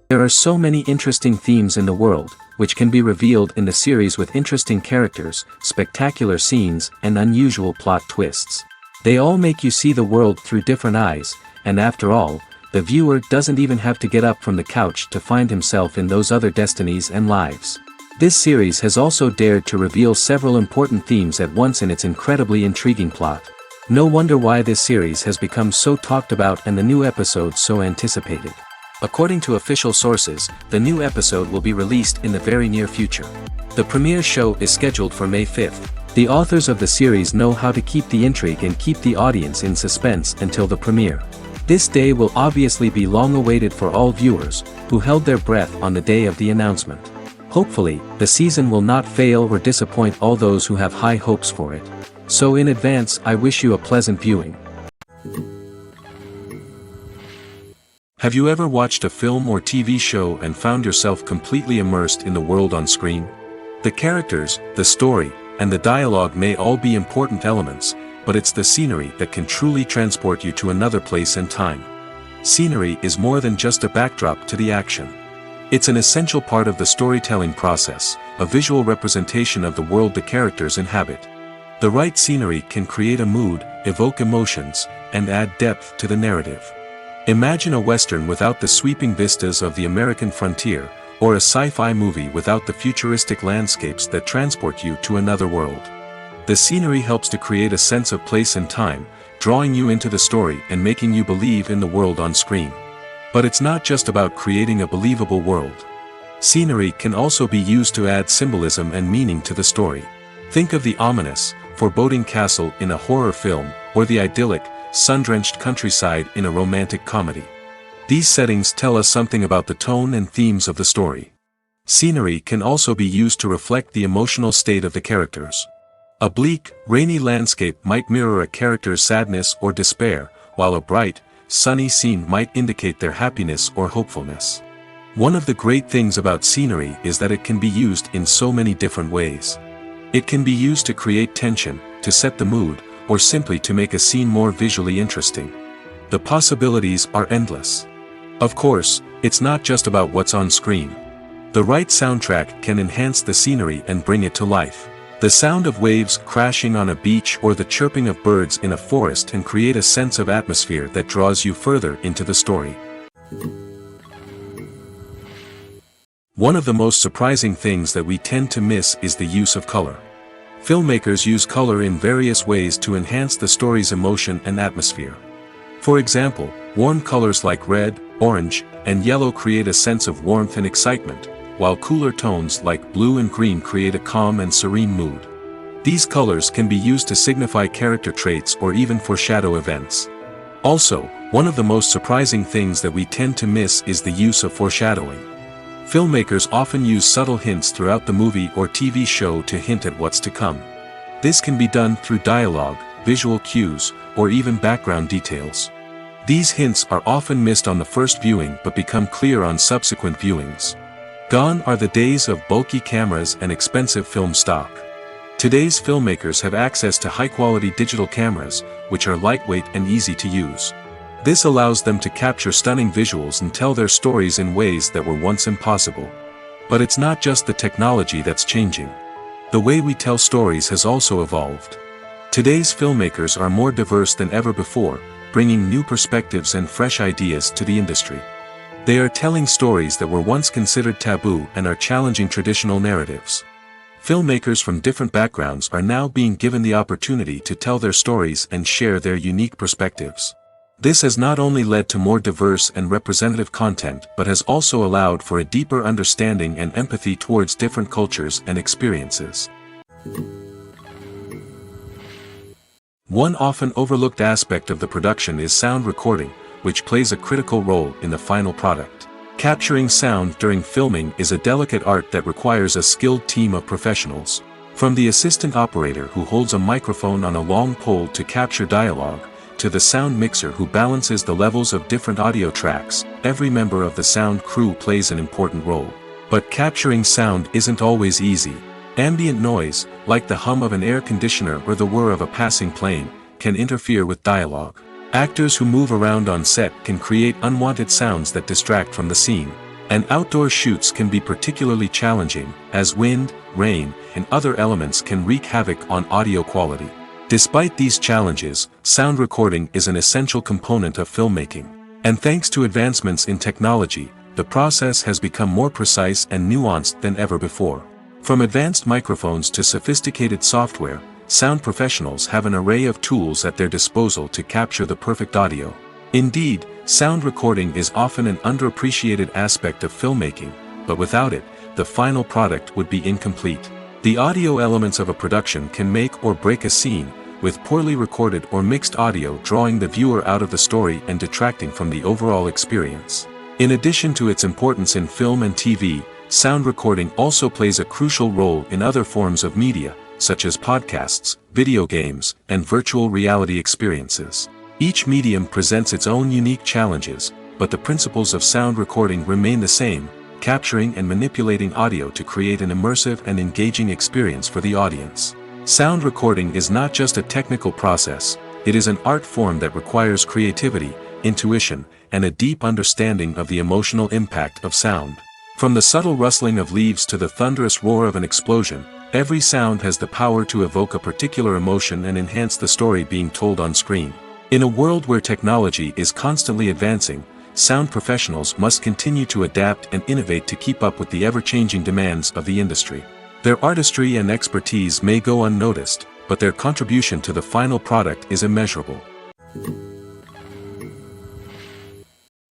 There are so many interesting themes in the world, which can be revealed in the series with interesting characters, spectacular scenes, and unusual plot twists. They all make you see the world through different eyes, and after all, the viewer doesn't even have to get up from the couch to find himself in those other destinies and lives. This series has also dared to reveal several important themes at once in its incredibly intriguing plot. No wonder why this series has become so talked about and the new episodes so anticipated. According to official sources, the new episode will be released in the very near future. The premiere show is scheduled for May 5th. The authors of the series know how to keep the intrigue and keep the audience in suspense until the premiere. This day will obviously be long awaited for all viewers, who held their breath on the day of the announcement. Hopefully, the season will not fail or disappoint all those who have high hopes for it. So in advance, I wish you a pleasant viewing. Have you ever watched a film or TV show and found yourself completely immersed in the world on screen? The characters, the story, and the dialogue may all be important elements, but it's the scenery that can truly transport you to another place and time. Scenery is more than just a backdrop to the action. It's an essential part of the storytelling process, a visual representation of the world the characters inhabit. The right scenery can create a mood, evoke emotions, and add depth to the narrative. Imagine a western without the sweeping vistas of the American frontier, or a sci-fi movie without the futuristic landscapes that transport you to another world. The scenery helps to create a sense of place and time, drawing you into the story and making you believe in the world on screen. But it's not just about creating a believable world. Scenery can also be used to add symbolism and meaning to the story. Think of the ominous, foreboding castle in a horror film, or the idyllic, sun-drenched countryside in a romantic comedy. These settings tell us something about the tone and themes of the story. Scenery can also be used to reflect the emotional state of the characters. A bleak, rainy landscape might mirror a character's sadness or despair, while a bright, sunny scene might indicate their happiness or hopefulness. One of the great things about scenery is that it can be used in so many different ways. It can be used to create tension, to set the mood, or simply to make a scene more visually interesting. The possibilities are endless. Of course, it's not just about what's on screen. The right soundtrack can enhance the scenery and bring it to life. The sound of waves crashing on a beach or the chirping of birds in a forest can create a sense of atmosphere that draws you further into the story. One of the most surprising things that we tend to miss is the use of color. Filmmakers use color in various ways to enhance the story's emotion and atmosphere. For example, warm colors like red, orange, and yellow create a sense of warmth and excitement, while cooler tones like blue and green create a calm and serene mood. These colors can be used to signify character traits or even foreshadow events. Also, one of the most surprising things that we tend to miss is the use of foreshadowing. Filmmakers often use subtle hints throughout the movie or TV show to hint at what's to come. This can be done through dialogue, visual cues, or even background details. These hints are often missed on the first viewing but become clear on subsequent viewings. Gone are the days of bulky cameras and expensive film stock. Today's filmmakers have access to high-quality digital cameras, which are lightweight and easy to use. This allows them to capture stunning visuals and tell their stories in ways that were once impossible. But it's not just the technology that's changing. The way we tell stories has also evolved. Today's filmmakers are more diverse than ever before, bringing new perspectives and fresh ideas to the industry. They are telling stories that were once considered taboo and are challenging traditional narratives. Filmmakers from different backgrounds are now being given the opportunity to tell their stories and share their unique perspectives. This has not only led to more diverse and representative content but has also allowed for a deeper understanding and empathy towards different cultures and experiences. One often overlooked aspect of the production is sound recording, which plays a critical role in the final product. Capturing sound during filming is a delicate art that requires a skilled team of professionals. From the assistant operator who holds a microphone on a long pole to capture dialogue, to the sound mixer who balances the levels of different audio tracks, every member of the sound crew plays an important role. But capturing sound isn't always easy. Ambient noise, like the hum of an air conditioner or the whir of a passing plane, can interfere with dialogue. Actors who move around on set can create unwanted sounds that distract from the scene. And outdoor shoots can be particularly challenging, as wind, rain, and other elements can wreak havoc on audio quality. Despite these challenges, sound recording is an essential component of filmmaking. And thanks to advancements in technology, the process has become more precise and nuanced than ever before. From advanced microphones to sophisticated software, sound professionals have an array of tools at their disposal to capture the perfect audio. Indeed, sound recording is often an underappreciated aspect of filmmaking, but without it, the final product would be incomplete. The audio elements of a production can make or break a scene, with poorly recorded or mixed audio drawing the viewer out of the story and detracting from the overall experience. In addition to its importance in film and TV, sound recording also plays a crucial role in other forms of media, such as podcasts, video games, and virtual reality experiences. Each medium presents its own unique challenges, but the principles of sound recording remain the same, capturing and manipulating audio to create an immersive and engaging experience for the audience. Sound recording is not just a technical process, it is an art form that requires creativity, intuition, and a deep understanding of the emotional impact of sound. From the subtle rustling of leaves to the thunderous roar of an explosion, every sound has the power to evoke a particular emotion and enhance the story being told on screen. In a world where technology is constantly advancing, sound professionals must continue to adapt and innovate to keep up with the ever-changing demands of the industry. Their artistry and expertise may go unnoticed, but their contribution to the final product is immeasurable.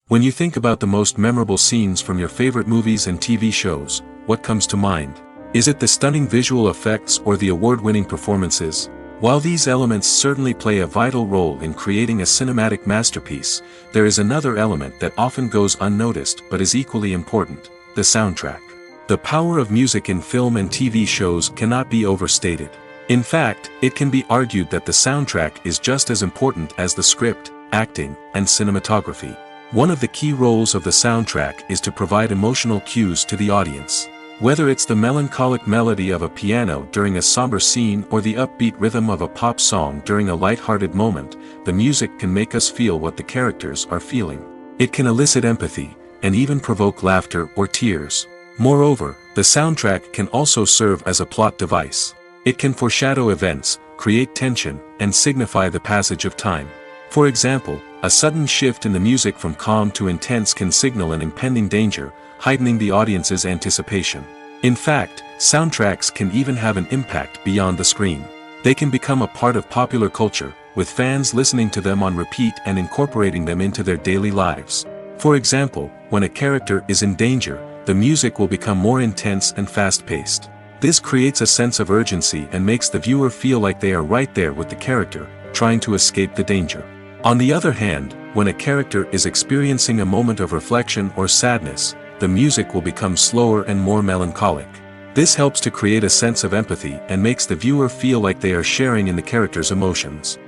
When you think about the most memorable scenes from your favorite movies and TV shows, what comes to mind? Is it the stunning visual effects or the award-winning performances? While these elements certainly play a vital role in creating a cinematic masterpiece, there is another element that often goes unnoticed but is equally important: the soundtrack. The power of music in film and TV shows cannot be overstated. In fact, it can be argued that the soundtrack is just as important as the script, acting, and cinematography. One of the key roles of the soundtrack is to provide emotional cues to the audience. Whether it's the melancholic melody of a piano during a somber scene or the upbeat rhythm of a pop song during a light-hearted moment, the music can make us feel what the characters are feeling. It can elicit empathy, and even provoke laughter or tears. Moreover, the soundtrack can also serve as a plot device. It can foreshadow events, create tension, and signify the passage of time. For example, a sudden shift in the music from calm to intense can signal an impending danger, heightening the audience's anticipation. In fact, soundtracks can even have an impact beyond the screen. They can become a part of popular culture, with fans listening to them on repeat and incorporating them into their daily lives. For example, when a character is in danger, the music will become more intense and fast-paced. This creates a sense of urgency and makes the viewer feel like they are right there with the character, trying to escape the danger. On the other hand, when a character is experiencing a moment of reflection or sadness, the music will become slower and more melancholic. This helps to create a sense of empathy and makes the viewer feel like they are sharing in the character's emotions.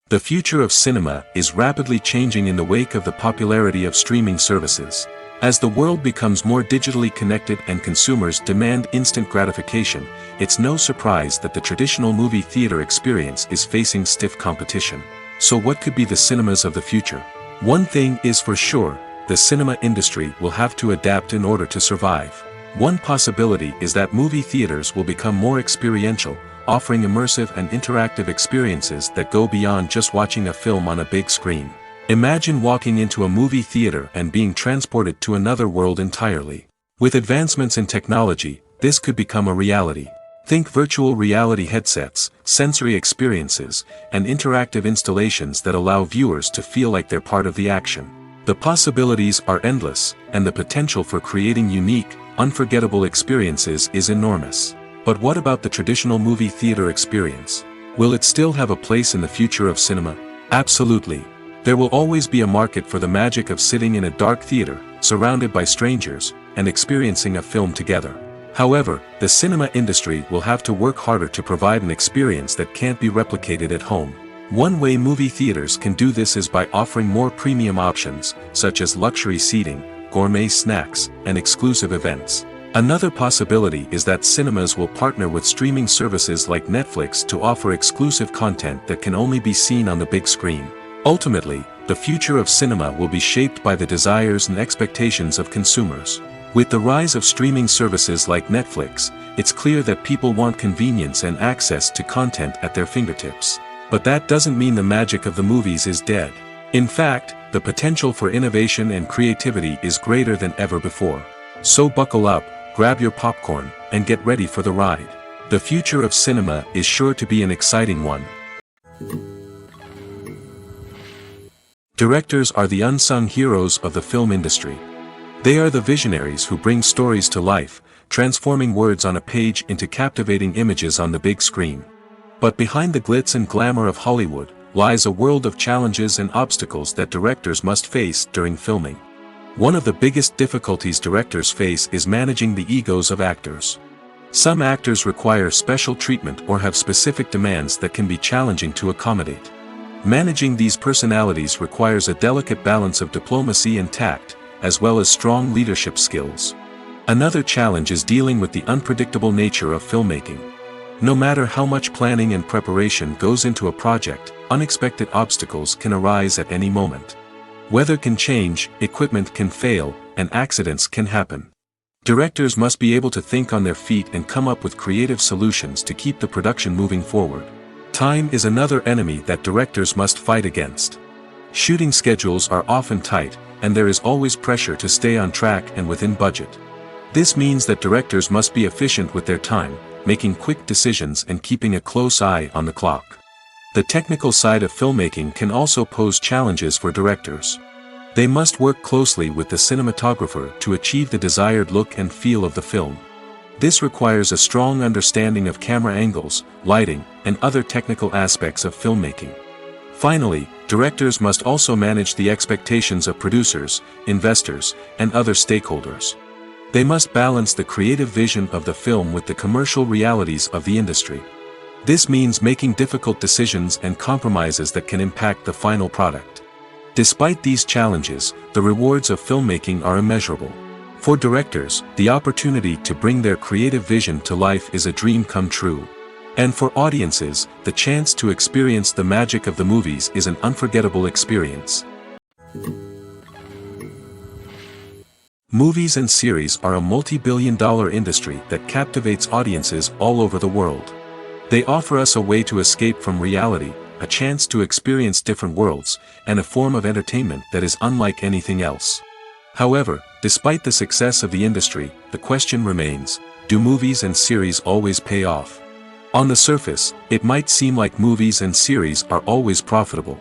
The future of cinema is rapidly changing in the wake of the popularity of streaming services. As the world becomes more digitally connected and consumers demand instant gratification, it's no surprise that the traditional movie theater experience is facing stiff competition. So what could be the cinemas of the future? One thing is for sure, the cinema industry will have to adapt in order to survive. One possibility is that movie theaters will become more experiential, offering immersive and interactive experiences that go beyond just watching a film on a big screen. Imagine walking into a movie theater and being transported to another world entirely. With advancements in technology, this could become a reality. Think virtual reality headsets, sensory experiences, and interactive installations that allow viewers to feel like they're part of the action. The possibilities are endless, and the potential for creating unique, unforgettable experiences is enormous. But what about the traditional movie theater experience? Will it still have a place in the future of cinema? Absolutely. There will always be a market for the magic of sitting in a dark theater, surrounded by strangers, and experiencing a film together. However, the cinema industry will have to work harder to provide an experience that can't be replicated at home. One way movie theaters can do this is by offering more premium options, such as luxury seating, gourmet snacks, and exclusive events. Another possibility is that cinemas will partner with streaming services like Netflix to offer exclusive content that can only be seen on the big screen. Ultimately, the future of cinema will be shaped by the desires and expectations of consumers. With the rise of streaming services like Netflix, it's clear that people want convenience and access to content at their fingertips. But that doesn't mean the magic of the movies is dead. In fact, the potential for innovation and creativity is greater than ever before. So buckle up, grab your popcorn, and get ready for the ride. The future of cinema is sure to be an exciting one. Directors are the unsung heroes of the film industry. They are the visionaries who bring stories to life, transforming words on a page into captivating images on the big screen. But behind the glitz and glamour of Hollywood, lies a world of challenges and obstacles that directors must face during filming. One of the biggest difficulties directors face is managing the egos of actors. Some actors require special treatment or have specific demands that can be challenging to accommodate. Managing these personalities requires a delicate balance of diplomacy and tact, as well as strong leadership skills. Another challenge is dealing with the unpredictable nature of filmmaking. No matter how much planning and preparation goes into a project, unexpected obstacles can arise at any moment. Weather can change, equipment can fail, and accidents can happen. Directors must be able to think on their feet and come up with creative solutions to keep the production moving forward. Time is another enemy that directors must fight against. Shooting schedules are often tight, and there is always pressure to stay on track and within budget. This means that directors must be efficient with their time, making quick decisions and keeping a close eye on the clock. The technical side of filmmaking can also pose challenges for directors. They must work closely with the cinematographer to achieve the desired look and feel of the film. This requires a strong understanding of camera angles, lighting, and other technical aspects of filmmaking. Finally, directors must also manage the expectations of producers, investors, and other stakeholders. They must balance the creative vision of the film with the commercial realities of the industry. This means making difficult decisions and compromises that can impact the final product. Despite these challenges, the rewards of filmmaking are immeasurable. For directors, the opportunity to bring their creative vision to life is a dream come true. And for audiences, the chance to experience the magic of the movies is an unforgettable experience. Movies and series are a multi-billion-dollar industry that captivates audiences all over the world. They offer us a way to escape from reality, a chance to experience different worlds, and a form of entertainment that is unlike anything else. However, despite the success of the industry, the question remains, do movies and series always pay off? On the surface, it might seem like movies and series are always profitable.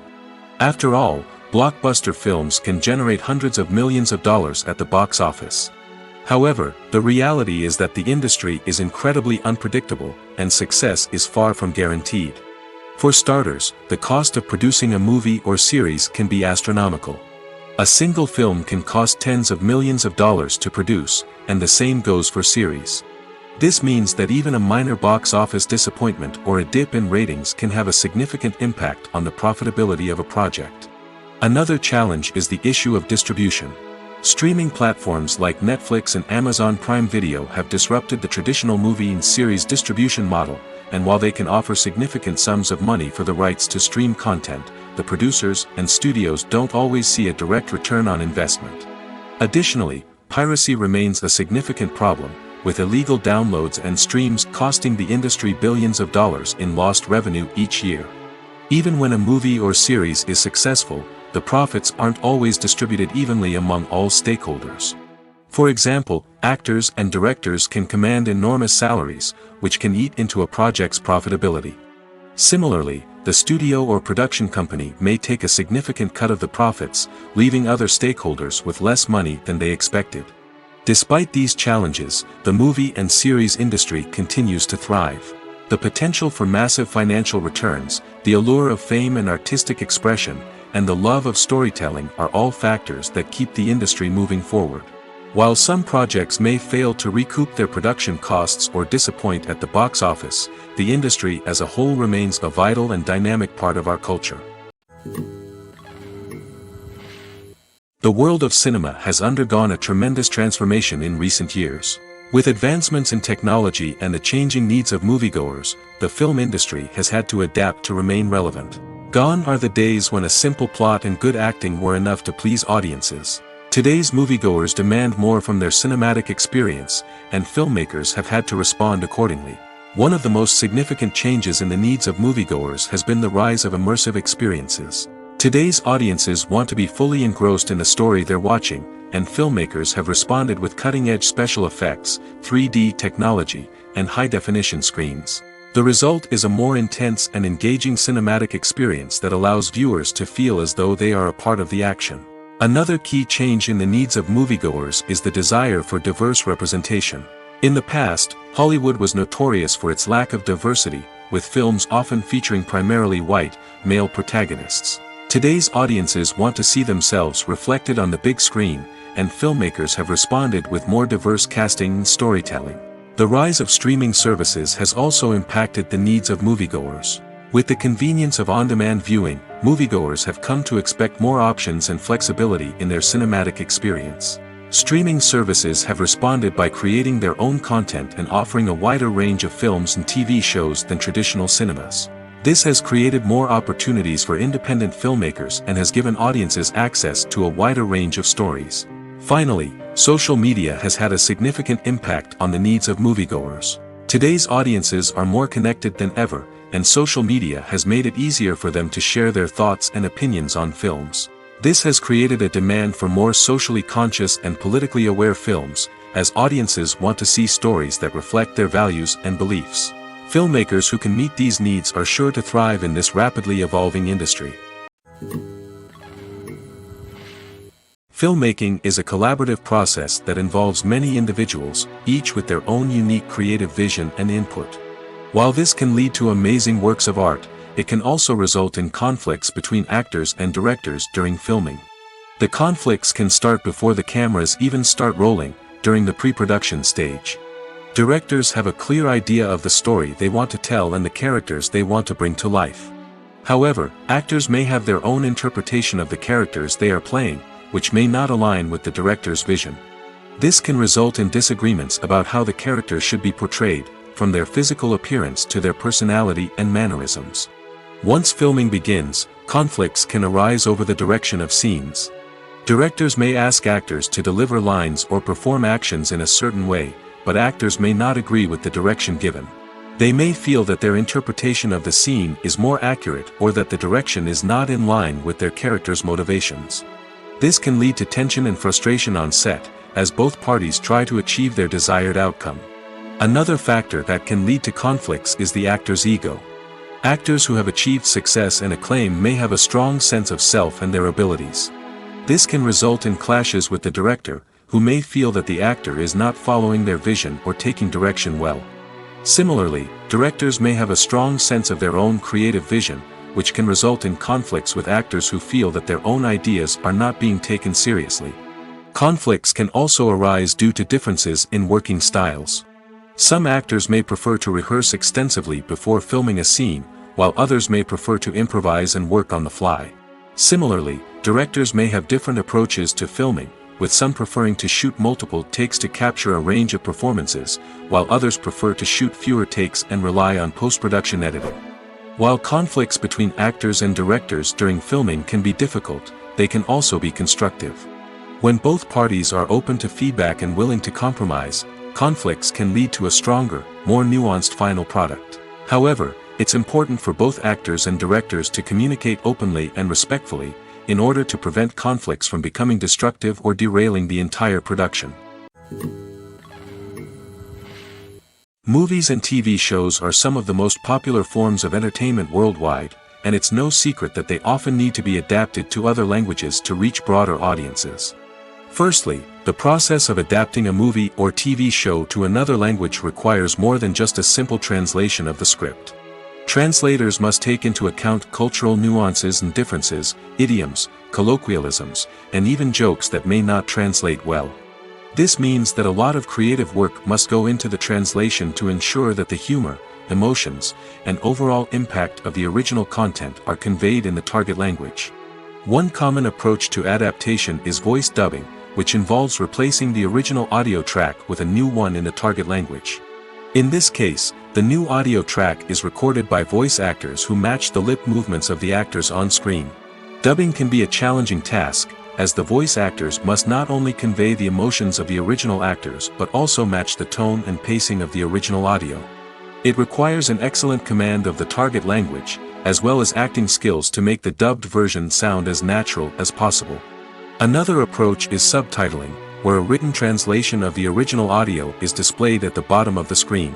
After all, blockbuster films can generate hundreds of millions of dollars at the box office. However, the reality is that the industry is incredibly unpredictable, and success is far from guaranteed. For starters, the cost of producing a movie or series can be astronomical. A single film can cost tens of millions of dollars to produce, and the same goes for series. This means that even a minor box office disappointment or a dip in ratings can have a significant impact on the profitability of a project. Another challenge is the issue of distribution. Streaming platforms like Netflix and Amazon Prime Video have disrupted the traditional movie and series distribution model, and while they can offer significant sums of money for the rights to stream content, the producers and studios don't always see a direct return on investment. Additionally, piracy remains a significant problem, with illegal downloads and streams costing the industry billions of dollars in lost revenue each year. Even when a movie or series is successful, the profits aren't always distributed evenly among all stakeholders. For example, actors and directors can command enormous salaries, which can eat into a project's profitability. Similarly, the studio or production company may take a significant cut of the profits, leaving other stakeholders with less money than they expected. Despite these challenges, the movie and series industry continues to thrive. The potential for massive financial returns, the allure of fame and artistic expression, and the love of storytelling are all factors that keep the industry moving forward. While some projects may fail to recoup their production costs or disappoint at the box office, the industry as a whole remains a vital and dynamic part of our culture. The world of cinema has undergone a tremendous transformation in recent years. With advancements in technology and the changing needs of moviegoers, the film industry has had to adapt to remain relevant. Gone are the days when a simple plot and good acting were enough to please audiences. Today's moviegoers demand more from their cinematic experience, and filmmakers have had to respond accordingly. One of the most significant changes in the needs of moviegoers has been the rise of immersive experiences. Today's audiences want to be fully engrossed in the story they're watching, and filmmakers have responded with cutting-edge special effects, 3D technology, and high-definition screens. The result is a more intense and engaging cinematic experience that allows viewers to feel as though they are a part of the action. Another key change in the needs of moviegoers is the desire for diverse representation. In the past, Hollywood was notorious for its lack of diversity, with films often featuring primarily white, male protagonists. Today's audiences want to see themselves reflected on the big screen, and filmmakers have responded with more diverse casting and storytelling. The rise of streaming services has also impacted the needs of moviegoers. With the convenience of on-demand viewing, moviegoers have come to expect more options and flexibility in their cinematic experience. Streaming services have responded by creating their own content and offering a wider range of films and TV shows than traditional cinemas. This has created more opportunities for independent filmmakers and has given audiences access to a wider range of stories. Finally, social media has had a significant impact on the needs of moviegoers. Today's audiences are more connected than ever, and social media has made it easier for them to share their thoughts and opinions on films. This has created a demand for more socially conscious and politically aware films, as audiences want to see stories that reflect their values and beliefs. Filmmakers who can meet these needs are sure to thrive in this rapidly evolving industry. Filmmaking is a collaborative process that involves many individuals, each with their own unique creative vision and input. While this can lead to amazing works of art, it can also result in conflicts between actors and directors during filming. The conflicts can start before the cameras even start rolling, during the pre-production stage. Directors have a clear idea of the story they want to tell and the characters they want to bring to life. However, actors may have their own interpretation of the characters they are playing, which may not align with the director's vision. This can result in disagreements about how the characters should be portrayed, from their physical appearance to their personality and mannerisms. Once filming begins, conflicts can arise over the direction of scenes. Directors may ask actors to deliver lines or perform actions in a certain way, but actors may not agree with the direction given. They may feel that their interpretation of the scene is more accurate or that the direction is not in line with their character's motivations. This can lead to tension and frustration on set, as both parties try to achieve their desired outcome. Another factor that can lead to conflicts is the actor's ego. Actors who have achieved success and acclaim may have a strong sense of self and their abilities. This can result in clashes with the director, who may feel that the actor is not following their vision or taking direction well. Similarly, directors may have a strong sense of their own creative vision, which can result in conflicts with actors who feel that their own ideas are not being taken seriously. Conflicts can also arise due to differences in working styles. Some actors may prefer to rehearse extensively before filming a scene, while others may prefer to improvise and work on the fly. Similarly, directors may have different approaches to filming, with some preferring to shoot multiple takes to capture a range of performances, while others prefer to shoot fewer takes and rely on post-production editing. While conflicts between actors and directors during filming can be difficult, they can also be constructive. When both parties are open to feedback and willing to compromise, conflicts can lead to a stronger, more nuanced final product. However, it's important for both actors and directors to communicate openly and respectfully, in order to prevent conflicts from becoming destructive or derailing the entire production. Movies and TV shows are some of the most popular forms of entertainment worldwide, and it's no secret that they often need to be adapted to other languages to reach broader audiences. Firstly, the process of adapting a movie or TV show to another language requires more than just a simple translation of the script. Translators must take into account cultural nuances and differences, idioms, colloquialisms, and even jokes that may not translate well. This means that a lot of creative work must go into the translation to ensure that the humor, emotions, and overall impact of the original content are conveyed in the target language. One common approach to adaptation is voice dubbing, which involves replacing the original audio track with a new one in the target language. In this case, the new audio track is recorded by voice actors who match the lip movements of the actors on screen. Dubbing can be a challenging task, as the voice actors must not only convey the emotions of the original actors but also match the tone and pacing of the original audio. It requires an excellent command of the target language, as well as acting skills to make the dubbed version sound as natural as possible. Another approach is subtitling, where a written translation of the original audio is displayed at the bottom of the screen.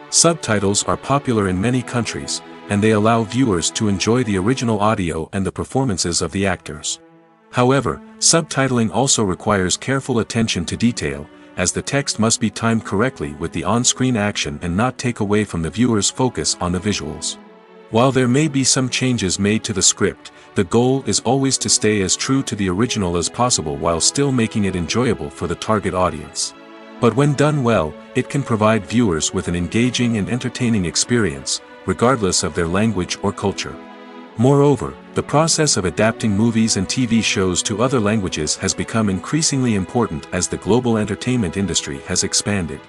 Subtitles are popular in many countries, and they allow viewers to enjoy the original audio and the performances of the actors. However, subtitling also requires careful attention to detail, as the text must be timed correctly with the on-screen action and not take away from the viewer's focus on the visuals. While there may be some changes made to the script, the goal is always to stay as true to the original as possible while still making it enjoyable for the target audience. But when done well, it can provide viewers with an engaging and entertaining experience, regardless of their language or culture. Moreover, the process of adapting movies and TV shows to other languages has become increasingly important as the global entertainment industry has expanded.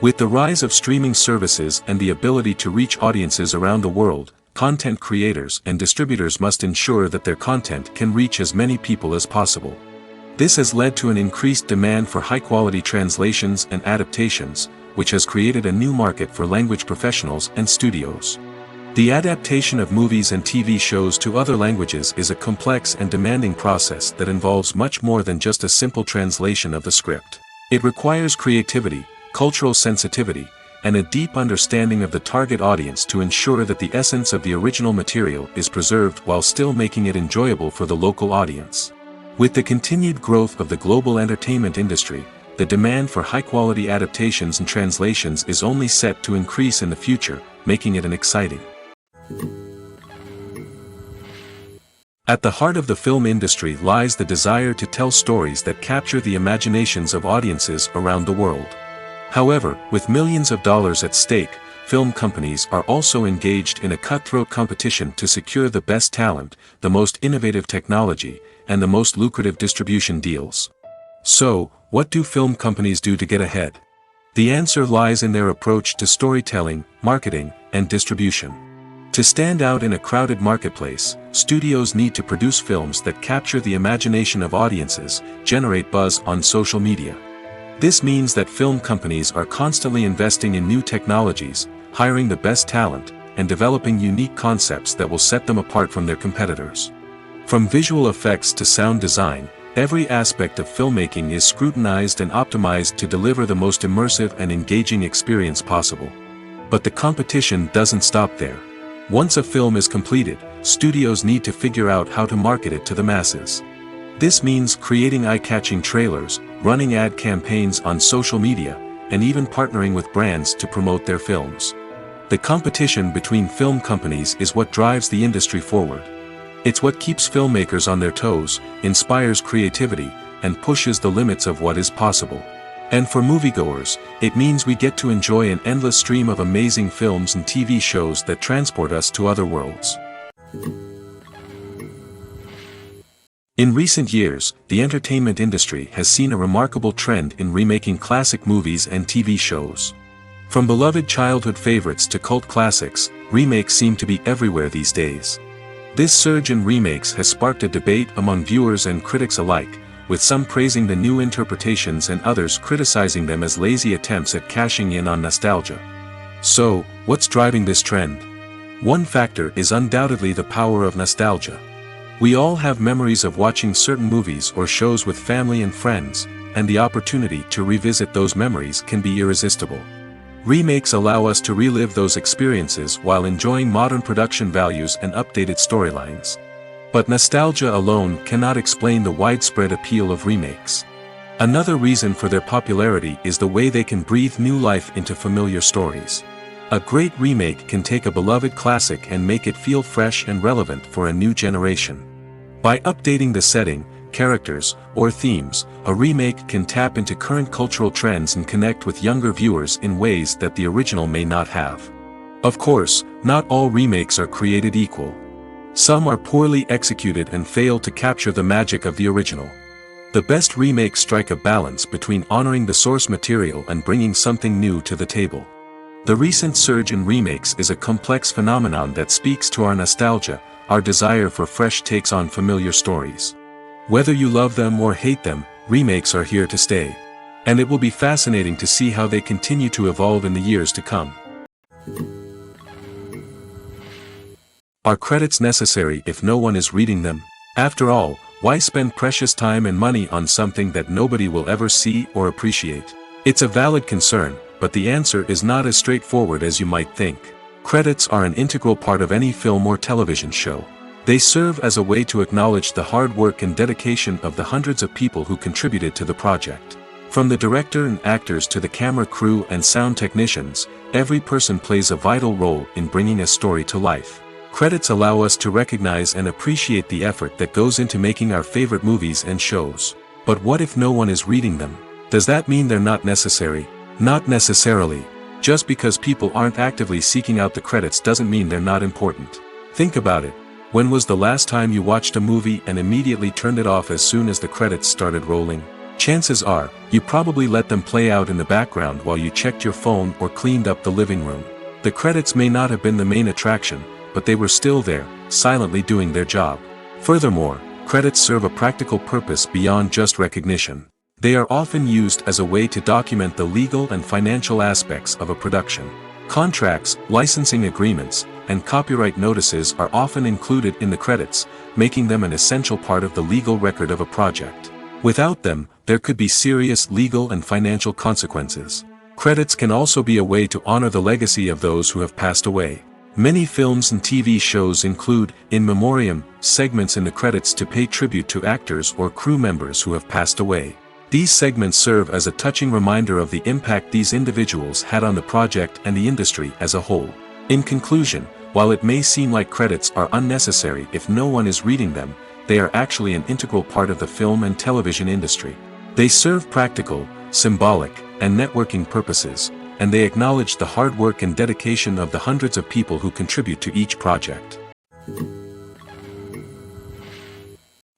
With the rise of streaming services and the ability to reach audiences around the world, content creators and distributors must ensure that their content can reach as many people as possible. This has led to an increased demand for high-quality translations and adaptations, which has created a new market for language professionals and studios. The adaptation of movies and TV shows to other languages is a complex and demanding process that involves much more than just a simple translation of the script. It requires creativity, cultural sensitivity, and a deep understanding of the target audience to ensure that the essence of the original material is preserved while still making it enjoyable for the local audience. With the continued growth of the global entertainment industry, the demand for high-quality adaptations and translations is only set to increase in the future, making it an exciting. At the heart of the film industry lies the desire to tell stories that capture the imaginations of audiences around the world. However, with millions of dollars at stake, film companies are also engaged in a cutthroat competition to secure the best talent, the most innovative technology, and the most lucrative distribution deals. So, what do film companies do to get ahead? The answer lies in their approach to storytelling, marketing, and distribution. To stand out in a crowded marketplace, studios need to produce films that capture the imagination of audiences, generate buzz on social media. This means that film companies are constantly investing in new technologies, hiring the best talent, and developing unique concepts that will set them apart from their competitors. From visual effects to sound design, every aspect of filmmaking is scrutinized and optimized to deliver the most immersive and engaging experience possible. But the competition doesn't stop there. Once a film is completed, studios need to figure out how to market it to the masses. This means creating eye-catching trailers, running ad campaigns on social media, and even partnering with brands to promote their films. The competition between film companies is what drives the industry forward. It's what keeps filmmakers on their toes, inspires creativity, and pushes the limits of what is possible. And for moviegoers, it means we get to enjoy an endless stream of amazing films and TV shows that transport us to other worlds. In recent years, the entertainment industry has seen a remarkable trend in remaking classic movies and TV shows. From beloved childhood favorites to cult classics, remakes seem to be everywhere these days. This surge in remakes has sparked a debate among viewers and critics alike, with some praising the new interpretations and others criticizing them as lazy attempts at cashing in on nostalgia. So, what's driving this trend? One factor is undoubtedly the power of nostalgia. We all have memories of watching certain movies or shows with family and friends, and the opportunity to revisit those memories can be irresistible. Remakes allow us to relive those experiences while enjoying modern production values and updated storylines. But nostalgia alone cannot explain the widespread appeal of remakes. Another reason for their popularity is the way they can breathe new life into familiar stories. A great remake can take a beloved classic and make it feel fresh and relevant for a new generation. By updating the setting, characters, or themes, a remake can tap into current cultural trends and connect with younger viewers in ways that the original may not have. Of course, not all remakes are created equal. Some are poorly executed and fail to capture the magic of the original. The best remakes strike a balance between honoring the source material and bringing something new to the table. The recent surge in remakes is a complex phenomenon that speaks to our nostalgia, our desire for fresh takes on familiar stories. Whether you love them or hate them, remakes are here to stay. And it will be fascinating to see how they continue to evolve in the years to come. Are credits necessary if no one is reading them? After all, why spend precious time and money on something that nobody will ever see or appreciate? It's a valid concern, but the answer is not as straightforward as you might think. Credits are an integral part of any film or television show. They serve as a way to acknowledge the hard work and dedication of the hundreds of people who contributed to the project. From the director and actors to the camera crew and sound technicians, every person plays a vital role in bringing a story to life. Credits allow us to recognize and appreciate the effort that goes into making our favorite movies and shows. But what if no one is reading them? Does that mean they're not necessary? Not necessarily. Just because people aren't actively seeking out the credits doesn't mean they're not important. Think about it. When was the last time you watched a movie and immediately turned it off as soon as the credits started rolling? Chances are, you probably let them play out in the background while you checked your phone or cleaned up the living room. The credits may not have been the main attraction, but they were still there, silently doing their job. Furthermore, credits serve a practical purpose beyond just recognition. They are often used as a way to document the legal and financial aspects of a production. Contracts, licensing agreements, and copyright notices are often included in the credits, making them an essential part of the legal record of a project. Without them, there could be serious legal and financial consequences. Credits can also be a way to honor the legacy of those who have passed away. Many films and TV shows include, in memoriam, segments in the credits to pay tribute to actors or crew members who have passed away. These segments serve as a touching reminder of the impact these individuals had on the project and the industry as a whole. In conclusion, while it may seem like credits are unnecessary if no one is reading them, they are actually an integral part of the film and television industry. They serve practical, symbolic, and networking purposes, and they acknowledge the hard work and dedication of the hundreds of people who contribute to each project.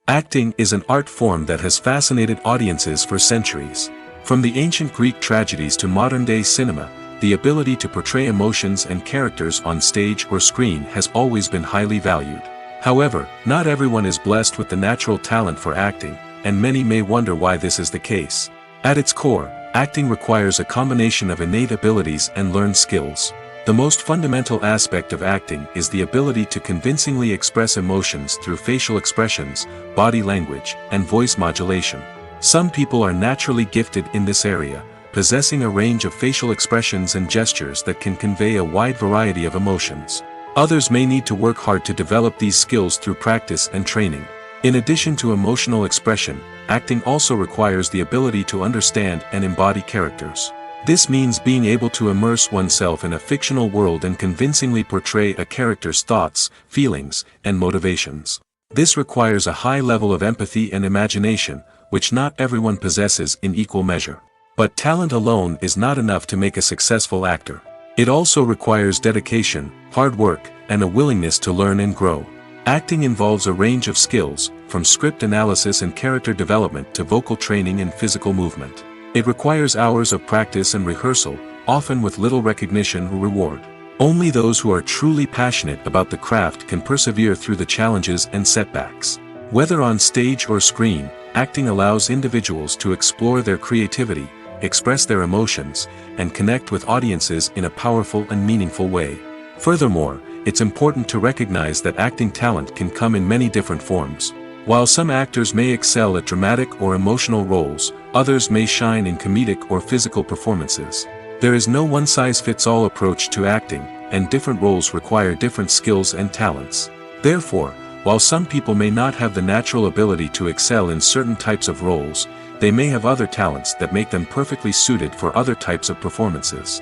Acting is an art form that has fascinated audiences for centuries. From the ancient Greek tragedies to modern-day cinema, the ability to portray emotions and characters on stage or screen has always been highly valued. However, not everyone is blessed with the natural talent for acting, and many may wonder why this is the case. At its core, acting requires a combination of innate abilities and learned skills. The most fundamental aspect of acting is the ability to convincingly express emotions through facial expressions, body language, and voice modulation. Some people are naturally gifted in this area, possessing a range of facial expressions and gestures that can convey a wide variety of emotions. Others may need to work hard to develop these skills through practice and training. In addition to emotional expression, acting also requires the ability to understand and embody characters. This means being able to immerse oneself in a fictional world and convincingly portray a character's thoughts, feelings, and motivations. This requires a high level of empathy and imagination, which not everyone possesses in equal measure. But talent alone is not enough to make a successful actor. It also requires dedication, hard work, and a willingness to learn and grow. Acting involves a range of skills, from script analysis and character development to vocal training and physical movement. It requires hours of practice and rehearsal, often with little recognition or reward. Only those who are truly passionate about the craft can persevere through the challenges and setbacks. Whether on stage or screen, acting allows individuals to explore their creativity, express their emotions, and connect with audiences in a powerful and meaningful way. Furthermore, it's important to recognize that acting talent can come in many different forms. While some actors may excel at dramatic or emotional roles, others may shine in comedic or physical performances. There is no one-size-fits-all approach to acting, and different roles require different skills and talents. Therefore, while some people may not have the natural ability to excel in certain types of roles, they may have other talents that make them perfectly suited for other types of performances.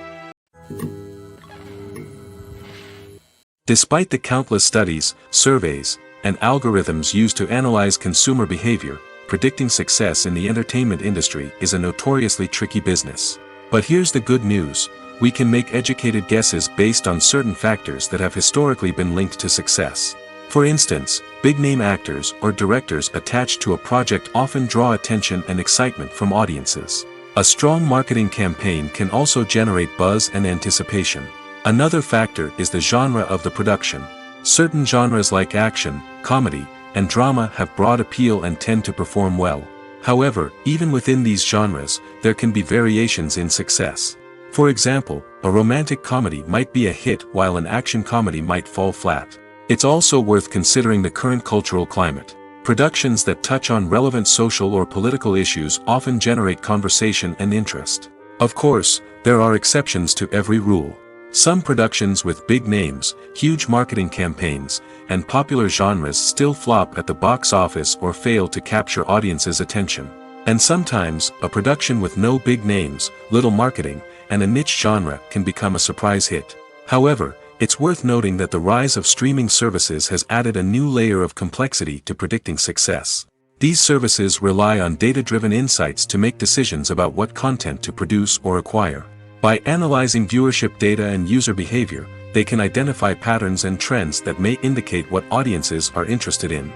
Despite the countless studies, surveys, and algorithms used to analyze consumer behavior, predicting success in the entertainment industry is a notoriously tricky business. But here's the good news: we can make educated guesses based on certain factors that have historically been linked to success. For instance, big-name actors or directors attached to a project often draw attention and excitement from audiences. A strong marketing campaign can also generate buzz and anticipation. Another factor is the genre of the production. Certain genres like action, comedy, and drama have broad appeal and tend to perform well. However, even within these genres, there can be variations in success. For example, a romantic comedy might be a hit while an action comedy might fall flat. It's also worth considering the current cultural climate. Productions that touch on relevant social or political issues often generate conversation and interest. Of course, there are exceptions to every rule. Some productions with big names, huge marketing campaigns, and popular genres still flop at the box office or fail to capture audiences' attention. And sometimes, a production with no big names, little marketing, and a niche genre can become a surprise hit. However, it's worth noting that the rise of streaming services has added a new layer of complexity to predicting success. These services rely on data-driven insights to make decisions about what content to produce or acquire. By analyzing viewership data and user behavior, they can identify patterns and trends that may indicate what audiences are interested in.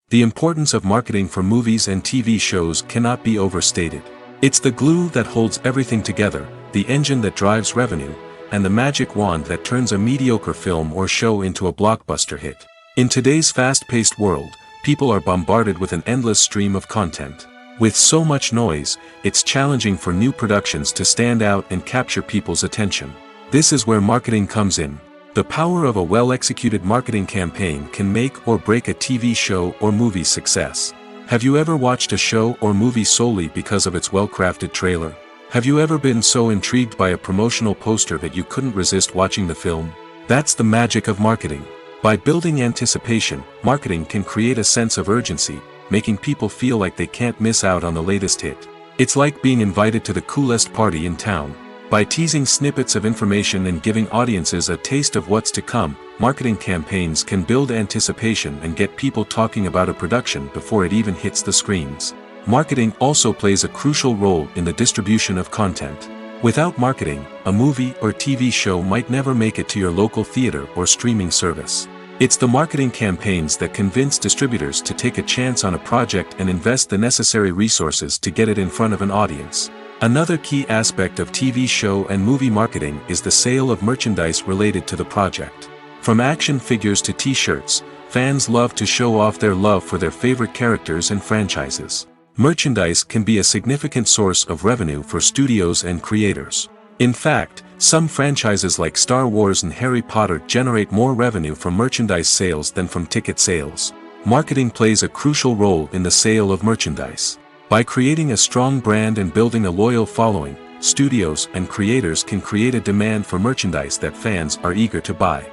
The importance of marketing for movies and TV shows cannot be overstated. It's the glue that holds everything together, the engine that drives revenue, and the magic wand that turns a mediocre film or show into a blockbuster hit. In today's fast-paced world, people are bombarded with an endless stream of content. With so much noise, it's challenging for new productions to stand out and capture people's attention. This is where marketing comes in. The power of a well-executed marketing campaign can make or break a TV show or movie's success. Have you ever watched a show or movie solely because of its well-crafted trailer? Have you ever been so intrigued by a promotional poster that you couldn't resist watching the film? That's the magic of marketing. By building anticipation, marketing can create a sense of urgency, making people feel like they can't miss out on the latest hit. It's like being invited to the coolest party in town. By teasing snippets of information and giving audiences a taste of what's to come, marketing campaigns can build anticipation and get people talking about a production before it even hits the screens. Marketing also plays a crucial role in the distribution of content. Without marketing, a movie or TV show might never make it to your local theater or streaming service. It's the marketing campaigns that convince distributors to take a chance on a project and invest the necessary resources to get it in front of an audience. Another key aspect of TV show and movie marketing is the sale of merchandise related to the project. From action figures to t-shirts, fans love to show off their love for their favorite characters and franchises. Merchandise can be a significant source of revenue for studios and creators. In fact, some franchises like Star Wars and Harry Potter generate more revenue from merchandise sales than from ticket sales. Marketing plays a crucial role in the sale of merchandise. By creating a strong brand and building a loyal following, studios and creators can create a demand for merchandise that fans are eager to buy.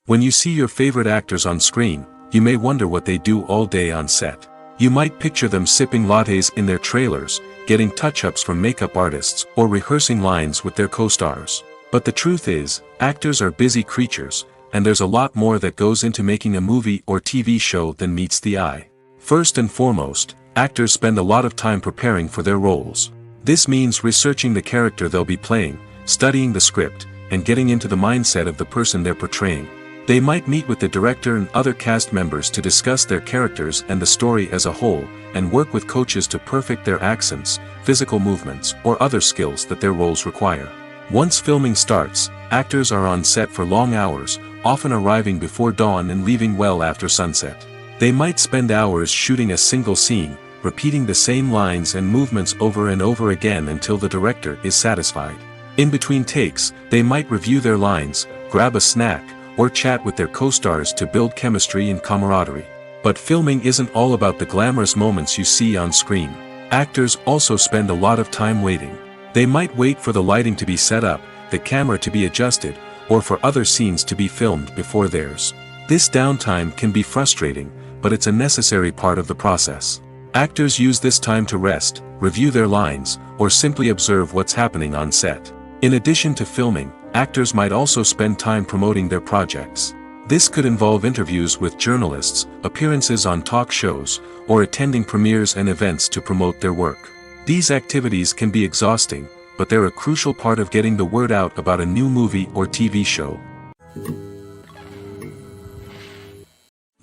When you see your favorite actors on screen, you may wonder what they do all day on set. You might picture them sipping lattes in their trailers, getting touch-ups from makeup artists, or rehearsing lines with their co-stars. But the truth is, actors are busy creatures, and there's a lot more that goes into making a movie or TV show than meets the eye. First and foremost, actors spend a lot of time preparing for their roles. This means researching the character they'll be playing, studying the script, and getting into the mindset of the person they're portraying. They might meet with the director and other cast members to discuss their characters and the story as a whole, and work with coaches to perfect their accents, physical movements, or other skills that their roles require. Once filming starts, actors are on set for long hours, often arriving before dawn and leaving well after sunset. They might spend hours shooting a single scene, repeating the same lines and movements over and over again until the director is satisfied. In between takes, they might review their lines, grab a snack, or chat with their co-stars to build chemistry and camaraderie. But filming isn't all about the glamorous moments you see on screen. Actors also spend a lot of time waiting. They might wait for the lighting to be set up, the camera to be adjusted, or for other scenes to be filmed before theirs. This downtime can be frustrating, but it's a necessary part of the process. Actors use this time to rest, review their lines, or simply observe what's happening on set. In addition to filming, actors might also spend time promoting their projects. This could involve interviews with journalists, appearances on talk shows, or attending premieres and events to promote their work. These activities can be exhausting, but they're a crucial part of getting the word out about a new movie or TV show.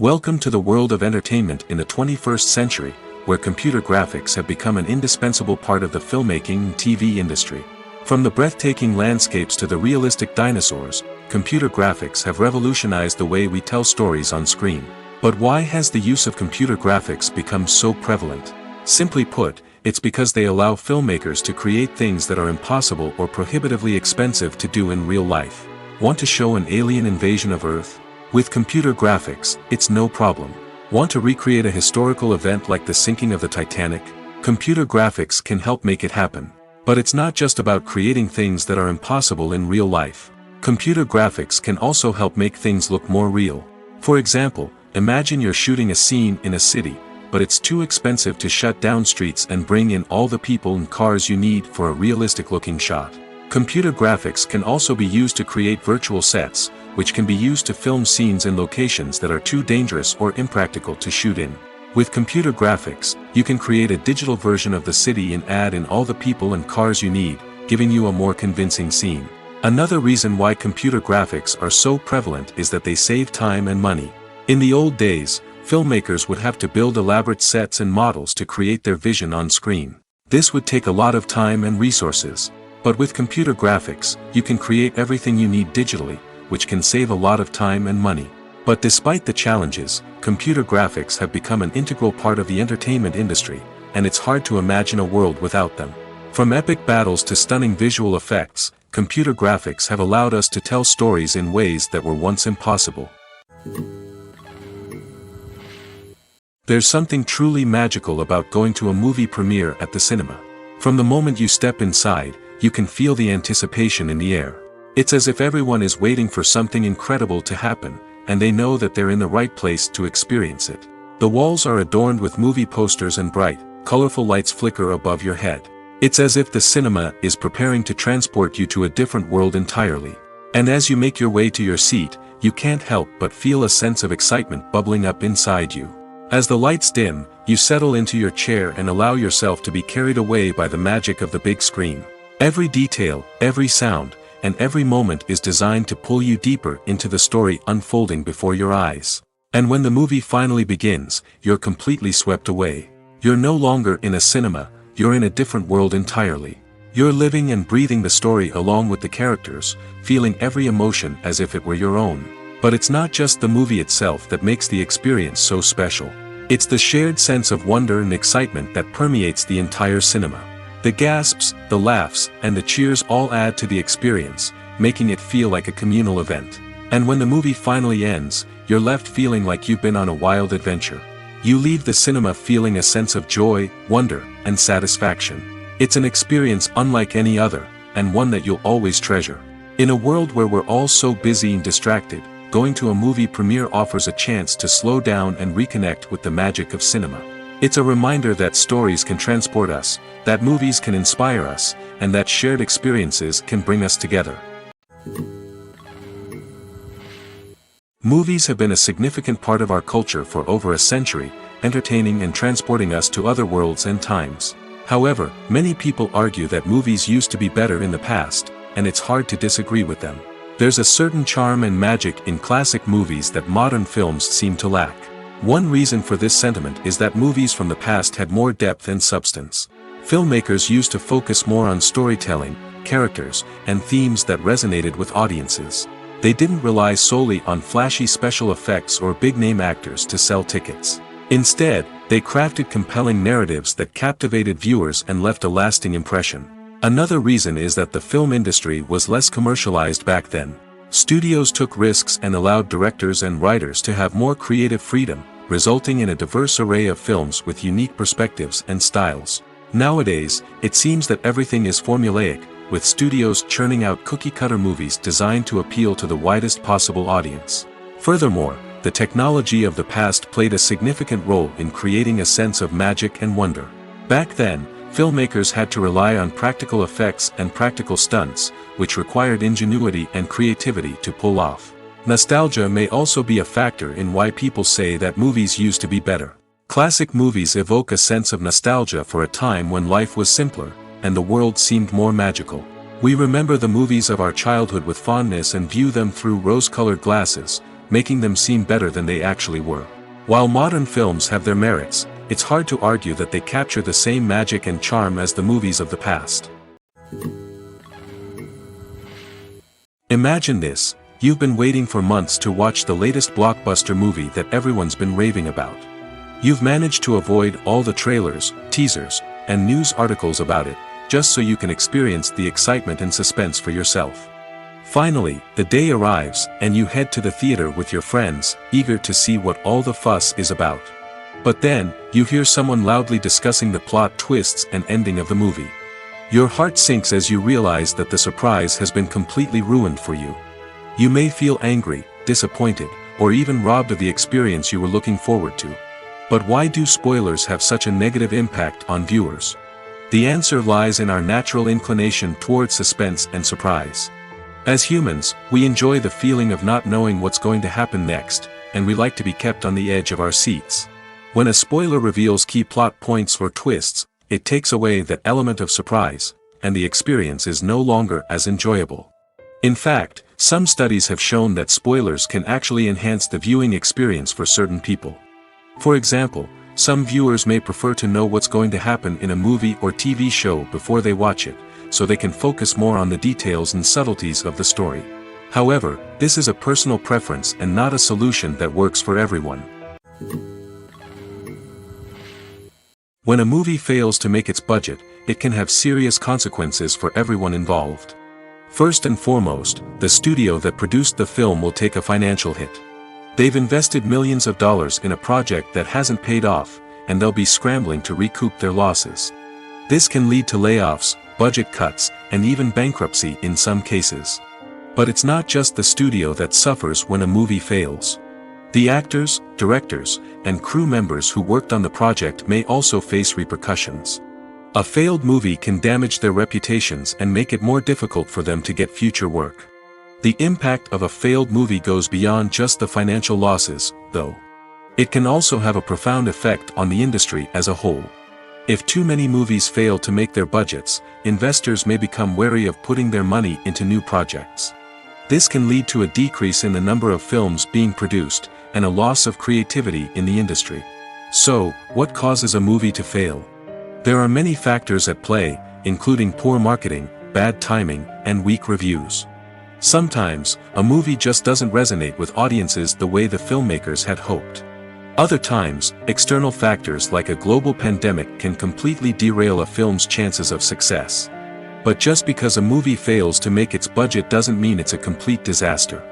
Welcome to the world of entertainment in the 21st century, where computer graphics have become an indispensable part of the filmmaking and TV industry. From the breathtaking landscapes to the realistic dinosaurs, computer graphics have revolutionized the way we tell stories on screen. But why has the use of computer graphics become so prevalent? Simply put, it's because they allow filmmakers to create things that are impossible or prohibitively expensive to do in real life. Want to show an alien invasion of Earth? With computer graphics, it's no problem. Want to recreate a historical event like the sinking of the Titanic? Computer graphics can help make it happen. But it's not just about creating things that are impossible in real life. Computer graphics can also help make things look more real. For example, imagine you're shooting a scene in a city, but it's too expensive to shut down streets and bring in all the people and cars you need for a realistic-looking shot. Computer graphics can also be used to create virtual sets, which can be used to film scenes in locations that are too dangerous or impractical to shoot in. With computer graphics, you can create a digital version of the city and add in all the people and cars you need, giving you a more convincing scene. Another reason why computer graphics are so prevalent is that they save time and money. In the old days, filmmakers would have to build elaborate sets and models to create their vision on screen. This would take a lot of time and resources. But with computer graphics, you can create everything you need digitally, which can save a lot of time and money. But despite the challenges, computer graphics have become an integral part of the entertainment industry, and it's hard to imagine a world without them. From epic battles to stunning visual effects, computer graphics have allowed us to tell stories in ways that were once impossible. There's something truly magical about going to a movie premiere at the cinema. From the moment you step inside, you can feel the anticipation in the air. It's as if everyone is waiting for something incredible to happen, and they know that they're in the right place to experience it. The walls are adorned with movie posters and bright, colorful lights flicker above your head. It's as if the cinema is preparing to transport you to a different world entirely. And as you make your way to your seat, you can't help but feel a sense of excitement bubbling up inside you. As the lights dim, you settle into your chair and allow yourself to be carried away by the magic of the big screen. Every detail, every sound, and every moment is designed to pull you deeper into the story unfolding before your eyes. And when the movie finally begins, you're completely swept away. You're no longer in a cinema, you're in a different world entirely. You're living and breathing the story along with the characters, feeling every emotion as if it were your own. But it's not just the movie itself that makes the experience so special. It's the shared sense of wonder and excitement that permeates the entire cinema. The gasps, the laughs, and the cheers all add to the experience, making it feel like a communal event. And when the movie finally ends, you're left feeling like you've been on a wild adventure. You leave the cinema feeling a sense of joy, wonder, and satisfaction. It's an experience unlike any other, and one that you'll always treasure. In a world where we're all so busy and distracted, going to a movie premiere offers a chance to slow down and reconnect with the magic of cinema. It's a reminder that stories can transport us, that movies can inspire us, and that shared experiences can bring us together. Movies have been a significant part of our culture for over a century, entertaining and transporting us to other worlds and times. However, many people argue that movies used to be better in the past, and it's hard to disagree with them. There's a certain charm and magic in classic movies that modern films seem to lack. One reason for this sentiment is that movies from the past had more depth and substance. Filmmakers used to focus more on storytelling, characters, and themes that resonated with audiences. They didn't rely solely on flashy special effects or big-name actors to sell tickets. Instead, they crafted compelling narratives that captivated viewers and left a lasting impression. Another reason is that the film industry was less commercialized back then. Studios took risks and allowed directors and writers to have more creative freedom, resulting in a diverse array of films with unique perspectives and styles. Nowadays, it seems that everything is formulaic, with studios churning out cookie-cutter movies designed to appeal to the widest possible audience. Furthermore, the technology of the past played a significant role in creating a sense of magic and wonder. Back then, filmmakers had to rely on practical effects and practical stunts, which required ingenuity and creativity to pull off. Nostalgia may also be a factor in why people say that movies used to be better. Classic movies evoke a sense of nostalgia for a time when life was simpler, and the world seemed more magical. We remember the movies of our childhood with fondness and view them through rose-colored glasses, making them seem better than they actually were. While modern films have their merits, it's hard to argue that they capture the same magic and charm as the movies of the past. Imagine this: you've been waiting for months to watch the latest blockbuster movie that everyone's been raving about. You've managed to avoid all the trailers, teasers, and news articles about it, just so you can experience the excitement and suspense for yourself. Finally, the day arrives, and you head to the theater with your friends, eager to see what all the fuss is about. But then, you hear someone loudly discussing the plot twists and ending of the movie. Your heart sinks as you realize that the surprise has been completely ruined for you. You may feel angry, disappointed, or even robbed of the experience you were looking forward to. But why do spoilers have such a negative impact on viewers? The answer lies in our natural inclination towards suspense and surprise. As humans, we enjoy the feeling of not knowing what's going to happen next, and we like to be kept on the edge of our seats. When a spoiler reveals key plot points or twists, it takes away that element of surprise, and the experience is no longer as enjoyable. In fact, some studies have shown that spoilers can actually enhance the viewing experience for certain people. For example, some viewers may prefer to know what's going to happen in a movie or TV show before they watch it, so they can focus more on the details and subtleties of the story. However, this is a personal preference and not a solution that works for everyone. When a movie fails to make its budget, it can have serious consequences for everyone involved. First and foremost, the studio that produced the film will take a financial hit. They've invested millions of dollars in a project that hasn't paid off, and they'll be scrambling to recoup their losses. This can lead to layoffs, budget cuts, and even bankruptcy in some cases. But it's not just the studio that suffers when a movie fails. The actors, directors, and crew members who worked on the project may also face repercussions. A failed movie can damage their reputations and make it more difficult for them to get future work. The impact of a failed movie goes beyond just the financial losses, though. It can also have a profound effect on the industry as a whole. If too many movies fail to make their budgets, investors may become wary of putting their money into new projects. This can lead to a decrease in the number of films being produced, and a loss of creativity in the industry. So, what causes a movie to fail? There are many factors at play, including poor marketing, bad timing, and weak reviews. Sometimes, a movie just doesn't resonate with audiences the way the filmmakers had hoped. Other times, external factors like a global pandemic can completely derail a film's chances of success. But just because a movie fails to make its budget doesn't mean it's a complete disaster.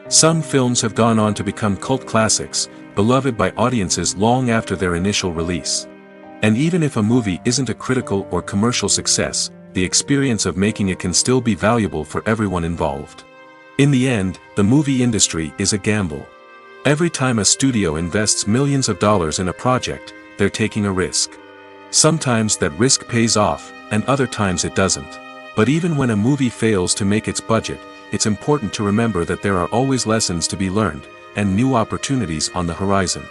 Some films have gone on to become cult classics, beloved by audiences long after their initial release. And even if a movie isn't a critical or commercial success, the experience of making it can still be valuable for everyone involved. In the end, the movie industry is a gamble. Every time a studio invests millions of dollars in a project, they're taking a risk. Sometimes that risk pays off, and other times it doesn't. But even when a movie fails to make its budget, it's important to remember that there are always lessons to be learned, and new opportunities on the horizon.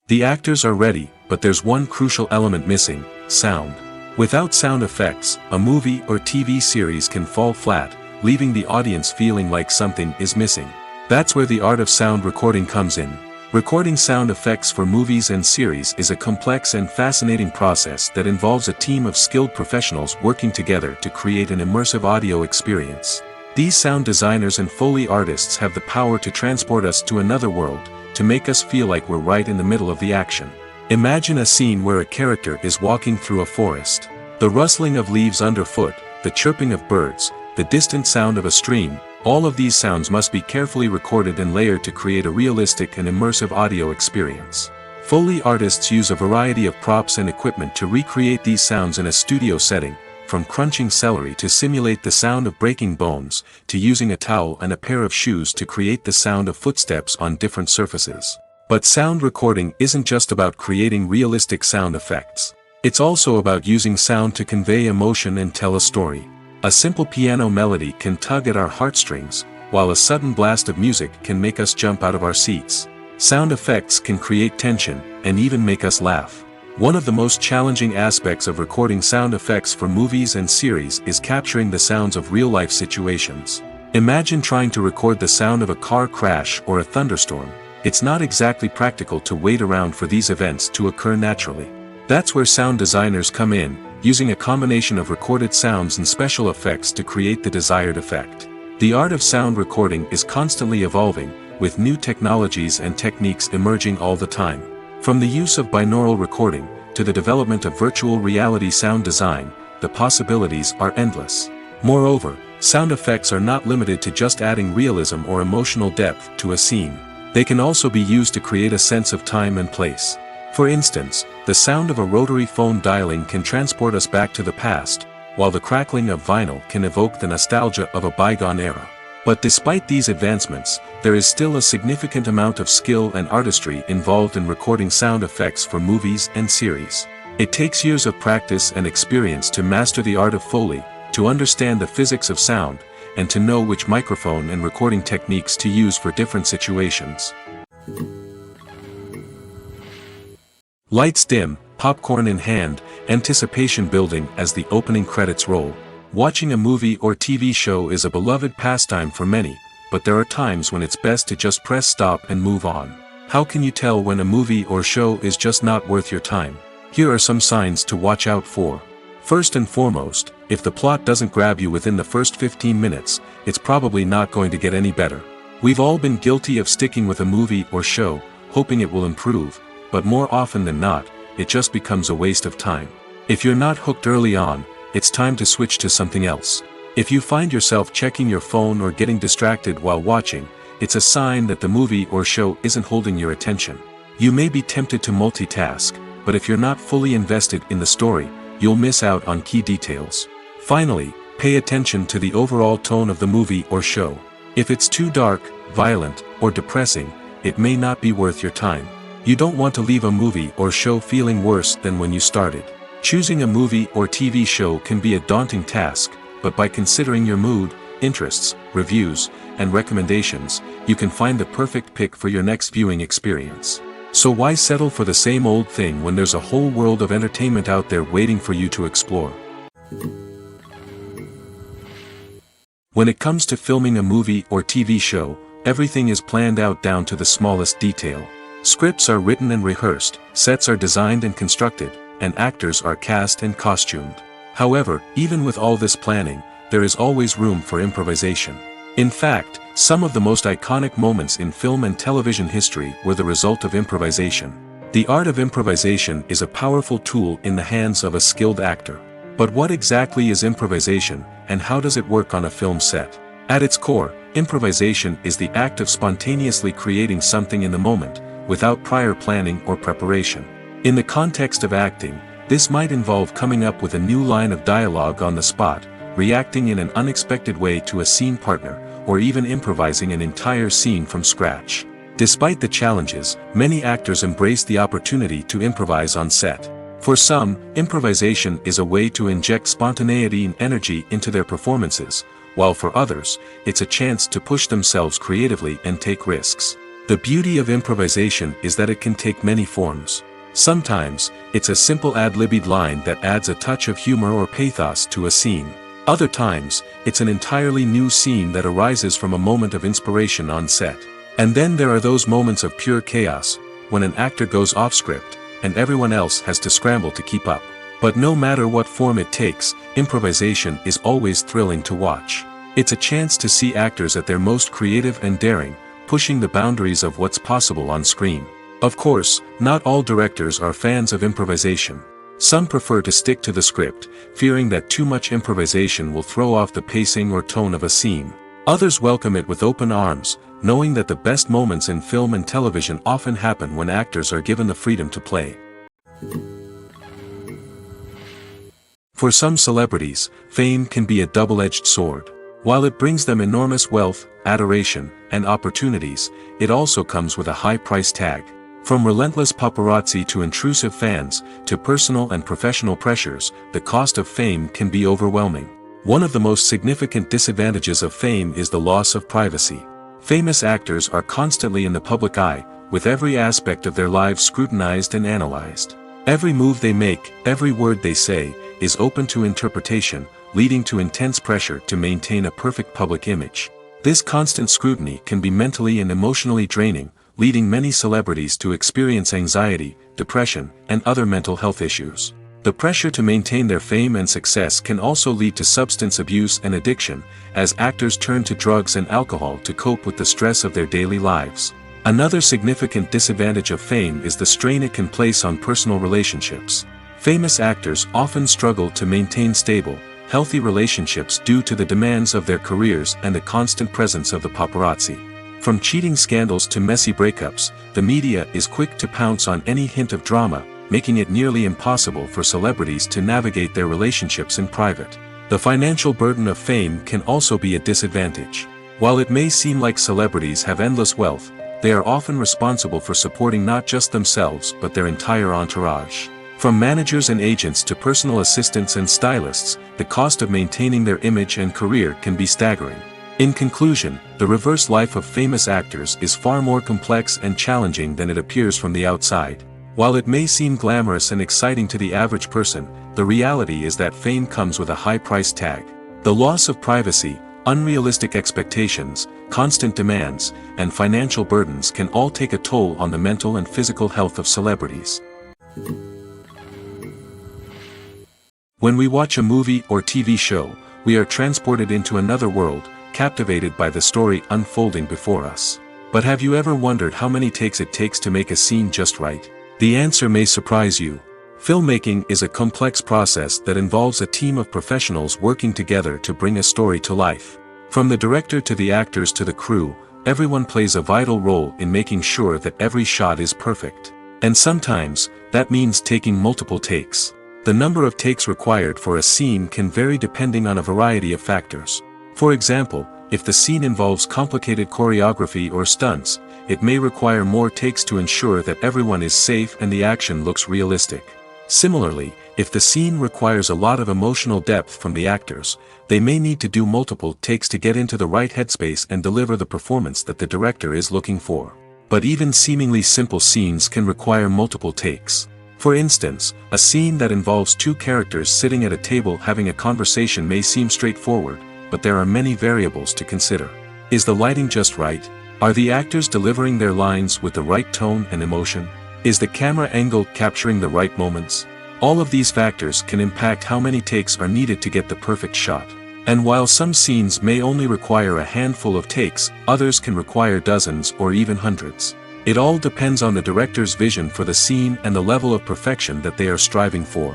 The actors are ready, but there's one crucial element missing: sound. Without sound effects, a movie or TV series can fall flat, leaving the audience feeling like something is missing. That's where the art of sound recording comes in. Recording sound effects for movies and series is a complex and fascinating process that involves a team of skilled professionals working together to create an immersive audio experience. These sound designers and Foley artists have the power to transport us to another world, to make us feel like we're right in the middle of the action. Imagine a scene where a character is walking through a forest. The rustling of leaves underfoot, the chirping of birds, the distant sound of a stream, all of these sounds must be carefully recorded and layered to create a realistic and immersive audio experience. Foley artists use a variety of props and equipment to recreate these sounds in a studio setting, from crunching celery to simulate the sound of breaking bones, to using a towel and a pair of shoes to create the sound of footsteps on different surfaces. But sound recording isn't just about creating realistic sound effects. It's also about using sound to convey emotion and tell a story. A simple piano melody can tug at our heartstrings, while a sudden blast of music can make us jump out of our seats. Sound effects can create tension, and even make us laugh. One of the most challenging aspects of recording sound effects for movies and series is capturing the sounds of real-life situations. Imagine trying to record the sound of a car crash or a thunderstorm. It's not exactly practical to wait around for these events to occur naturally. That's where sound designers come in, using a combination of recorded sounds and special effects to create the desired effect. The art of sound recording is constantly evolving, with new technologies and techniques emerging all the time. From the use of binaural recording, to the development of virtual reality sound design, the possibilities are endless. Moreover, sound effects are not limited to just adding realism or emotional depth to a scene. They can also be used to create a sense of time and place. For instance, the sound of a rotary phone dialing can transport us back to the past, while the crackling of vinyl can evoke the nostalgia of a bygone era. But despite these advancements, there is still a significant amount of skill and artistry involved in recording sound effects for movies and series. It takes years of practice and experience to master the art of Foley, to understand the physics of sound, and to know which microphone and recording techniques to use for different situations. Lights dim, popcorn in hand, anticipation building as the opening credits roll. Watching a movie or TV show is a beloved pastime for many, but there are times when it's best to just press stop and move on. How can you tell when a movie or show is just not worth your time? Here are some signs to watch out for. First and foremost, if the plot doesn't grab you within the first 15 minutes, it's probably not going to get any better. We've all been guilty of sticking with a movie or show, hoping it will improve, but more often than not, it just becomes a waste of time. If you're not hooked early on, it's time to switch to something else. If you find yourself checking your phone or getting distracted while watching, it's a sign that the movie or show isn't holding your attention. You may be tempted to multitask, but if you're not fully invested in the story, you'll miss out on key details. Finally, pay attention to the overall tone of the movie or show. If it's too dark, violent, or depressing, it may not be worth your time. You don't want to leave a movie or show feeling worse than when you started. Choosing a movie or TV show can be a daunting task, but by considering your mood, interests, reviews, and recommendations, you can find the perfect pick for your next viewing experience. So why settle for the same old thing when there's a whole world of entertainment out there waiting for you to explore? When it comes to filming a movie or TV show, everything is planned out down to the smallest detail. Scripts are written and rehearsed, sets are designed and constructed, and actors are cast and costumed. However, even with all this planning, there is always room for improvisation. In fact, some of the most iconic moments in film and television history were the result of improvisation. The art of improvisation is a powerful tool in the hands of a skilled actor. But what exactly is improvisation, and how does it work on a film set? At its core, improvisation is the act of spontaneously creating something in the moment, without prior planning or preparation. In the context of acting, this might involve coming up with a new line of dialogue on the spot, reacting in an unexpected way to a scene partner, or even improvising an entire scene from scratch. Despite the challenges, many actors embrace the opportunity to improvise on set. For some, improvisation is a way to inject spontaneity and energy into their performances, while for others, it's a chance to push themselves creatively and take risks. The beauty of improvisation is that it can take many forms. Sometimes, it's a simple ad-libbed line that adds a touch of humor or pathos to a scene. Other times, it's an entirely new scene that arises from a moment of inspiration on set. And then there are those moments of pure chaos, when an actor goes off script, and everyone else has to scramble to keep up. But no matter what form it takes, improvisation is always thrilling to watch. It's a chance to see actors at their most creative and daring, pushing the boundaries of what's possible on screen. Of course, not all directors are fans of improvisation. Some prefer to stick to the script, fearing that too much improvisation will throw off the pacing or tone of a scene. Others welcome it with open arms, knowing that the best moments in film and television often happen when actors are given the freedom to play. For some celebrities, fame can be a double-edged sword. While it brings them enormous wealth, adoration, and opportunities, it also comes with a high price tag. From relentless paparazzi to intrusive fans, to personal and professional pressures, the cost of fame can be overwhelming. One of the most significant disadvantages of fame is the loss of privacy. Famous actors are constantly in the public eye, with every aspect of their lives scrutinized and analyzed. Every move they make, every word they say, is open to interpretation, leading to intense pressure to maintain a perfect public image. This constant scrutiny can be mentally and emotionally draining, leading many celebrities to experience anxiety, depression, and other mental health issues. The pressure to maintain their fame and success can also lead to substance abuse and addiction, as actors turn to drugs and alcohol to cope with the stress of their daily lives. Another significant disadvantage of fame is the strain it can place on personal relationships. Famous actors often struggle to maintain stable, healthy relationships due to the demands of their careers and the constant presence of the paparazzi. From cheating scandals to messy breakups, the media is quick to pounce on any hint of drama, making it nearly impossible for celebrities to navigate their relationships in private. The financial burden of fame can also be a disadvantage. While it may seem like celebrities have endless wealth, they are often responsible for supporting not just themselves but their entire entourage. From managers and agents to personal assistants and stylists, the cost of maintaining their image and career can be staggering. In conclusion, the reverse life of famous actors is far more complex and challenging than it appears from the outside. While it may seem glamorous and exciting to the average person, the reality is that fame comes with a high price tag. The loss of privacy, unrealistic expectations, constant demands, and financial burdens can all take a toll on the mental and physical health of celebrities. When we watch a movie or TV show, we are transported into another world, captivated by the story unfolding before us. But have you ever wondered how many takes it takes to make a scene just right? The answer may surprise you. Filmmaking is a complex process that involves a team of professionals working together to bring a story to life. From the director to the actors to the crew, everyone plays a vital role in making sure that every shot is perfect. And sometimes, that means taking multiple takes. The number of takes required for a scene can vary depending on a variety of factors. For example, if the scene involves complicated choreography or stunts, it may require more takes to ensure that everyone is safe and the action looks realistic. Similarly, if the scene requires a lot of emotional depth from the actors, they may need to do multiple takes to get into the right headspace and deliver the performance that the director is looking for. But even seemingly simple scenes can require multiple takes. For instance, a scene that involves two characters sitting at a table having a conversation may seem straightforward, but there are many variables to consider. Is the lighting just right? Are the actors delivering their lines with the right tone and emotion? Is the camera angle capturing the right moments? All of these factors can impact how many takes are needed to get the perfect shot. And while some scenes may only require a handful of takes, others can require dozens or even hundreds. It all depends on the director's vision for the scene and the level of perfection that they are striving for.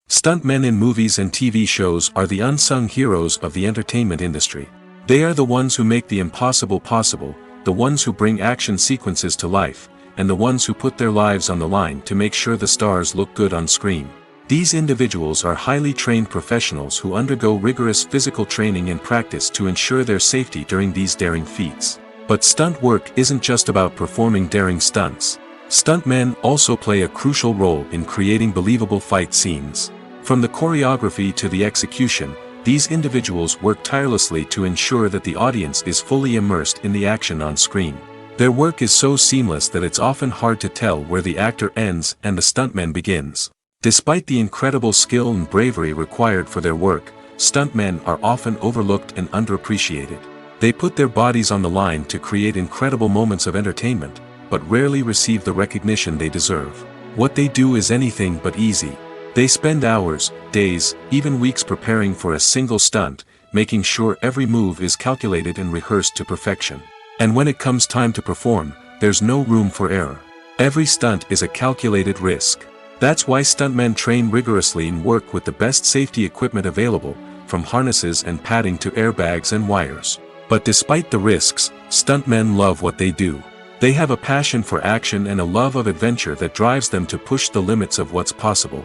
Stuntmen in movies and TV shows are the unsung heroes of the entertainment industry. They are the ones who make the impossible possible, the ones who bring action sequences to life, and the ones who put their lives on the line to make sure the stars look good on screen. These individuals are highly trained professionals who undergo rigorous physical training and practice to ensure their safety during these daring feats. But stunt work isn't just about performing daring stunts. Stuntmen also play a crucial role in creating believable fight scenes. From the choreography to the execution, these individuals work tirelessly to ensure that the audience is fully immersed in the action on screen. Their work is so seamless that it's often hard to tell where the actor ends and the stuntman begins. Despite the incredible skill and bravery required for their work, stuntmen are often overlooked and underappreciated. They put their bodies on the line to create incredible moments of entertainment, but rarely receive the recognition they deserve. What they do is anything but easy. They spend hours, days, even weeks preparing for a single stunt, making sure every move is calculated and rehearsed to perfection. And when it comes time to perform, there's no room for error. Every stunt is a calculated risk. That's why stuntmen train rigorously and work with the best safety equipment available, from harnesses and padding to airbags and wires. But despite the risks, stuntmen love what they do. They have a passion for action and a love of adventure that drives them to push the limits of what's possible.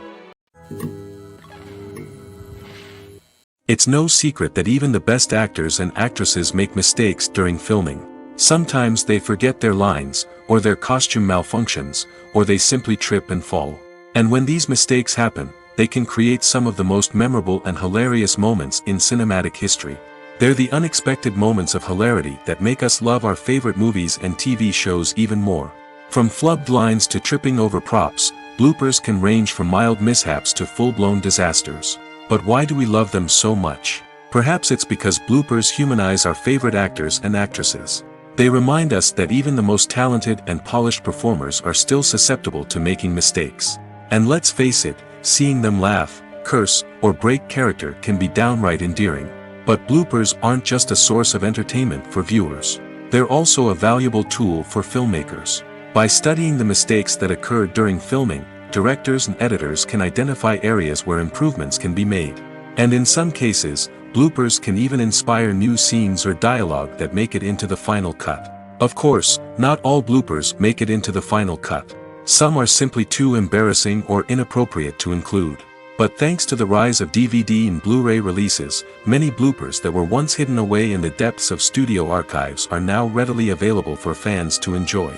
It's no secret that even the best actors and actresses make mistakes during filming. Sometimes they forget their lines, or their costume malfunctions, or they simply trip and fall. And when these mistakes happen, they can create some of the most memorable and hilarious moments in cinematic history. They're the unexpected moments of hilarity that make us love our favorite movies and TV shows even more. From flubbed lines to tripping over props, bloopers can range from mild mishaps to full-blown disasters. But why do we love them so much? Perhaps it's because bloopers humanize our favorite actors and actresses. They remind us that even the most talented and polished performers are still susceptible to making mistakes. And let's face it, seeing them laugh, curse, or break character can be downright endearing. But bloopers aren't just a source of entertainment for viewers. They're also a valuable tool for filmmakers. By studying the mistakes that occurred during filming, directors and editors can identify areas where improvements can be made. And in some cases, bloopers can even inspire new scenes or dialogue that make it into the final cut. Of course, not all bloopers make it into the final cut. Some are simply too embarrassing or inappropriate to include. But thanks to the rise of DVD and Blu-ray releases, many bloopers that were once hidden away in the depths of studio archives are now readily available for fans to enjoy.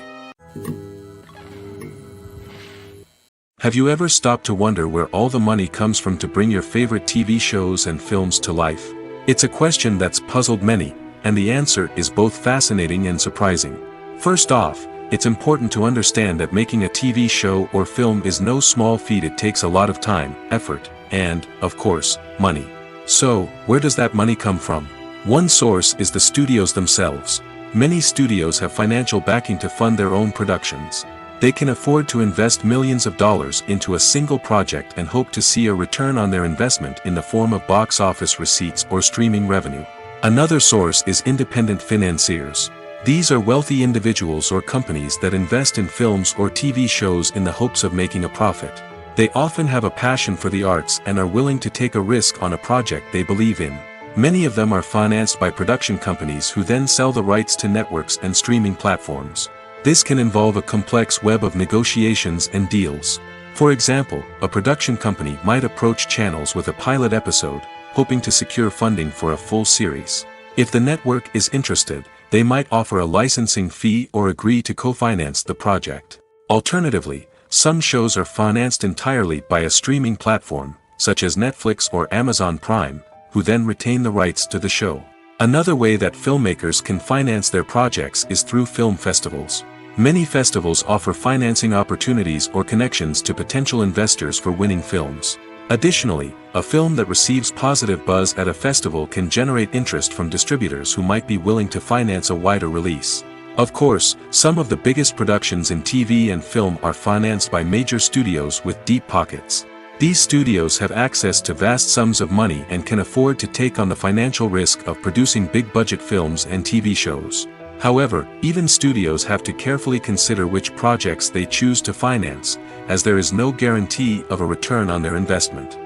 Have you ever stopped to wonder where all the money comes from to bring your favorite TV shows and films to life? It's a question that's puzzled many, and the answer is both fascinating and surprising. First off, it's important to understand that making a TV show or film is no small feat. It takes a lot of time, effort, and, of course, money. So, where does that money come from? One source is the studios themselves. Many studios have financial backing to fund their own productions. They can afford to invest millions of dollars into a single project and hope to see a return on their investment in the form of box office receipts or streaming revenue. Another source is independent financiers. These are wealthy individuals or companies that invest in films or TV shows in the hopes of making a profit. They often have a passion for the arts and are willing to take a risk on a project they believe in. Many of them are financed by production companies who then sell the rights to networks and streaming platforms. This can involve a complex web of negotiations and deals. For example, a production company might approach channels with a pilot episode, hoping to secure funding for a full series. If the network is interested, they might offer a licensing fee or agree to co-finance the project. Alternatively, some shows are financed entirely by a streaming platform, such as Netflix or Amazon Prime, who then retain the rights to the show. Another way that filmmakers can finance their projects is through film festivals. Many festivals offer financing opportunities or connections to potential investors for winning films. Additionally, a film that receives positive buzz at a festival can generate interest from distributors who might be willing to finance a wider release. Of course, some of the biggest productions in TV and film are financed by major studios with deep pockets. These studios have access to vast sums of money and can afford to take on the financial risk of producing big-budget films and TV shows. However, even studios have to carefully consider which projects they choose to finance, as there is no guarantee of a return on their investment.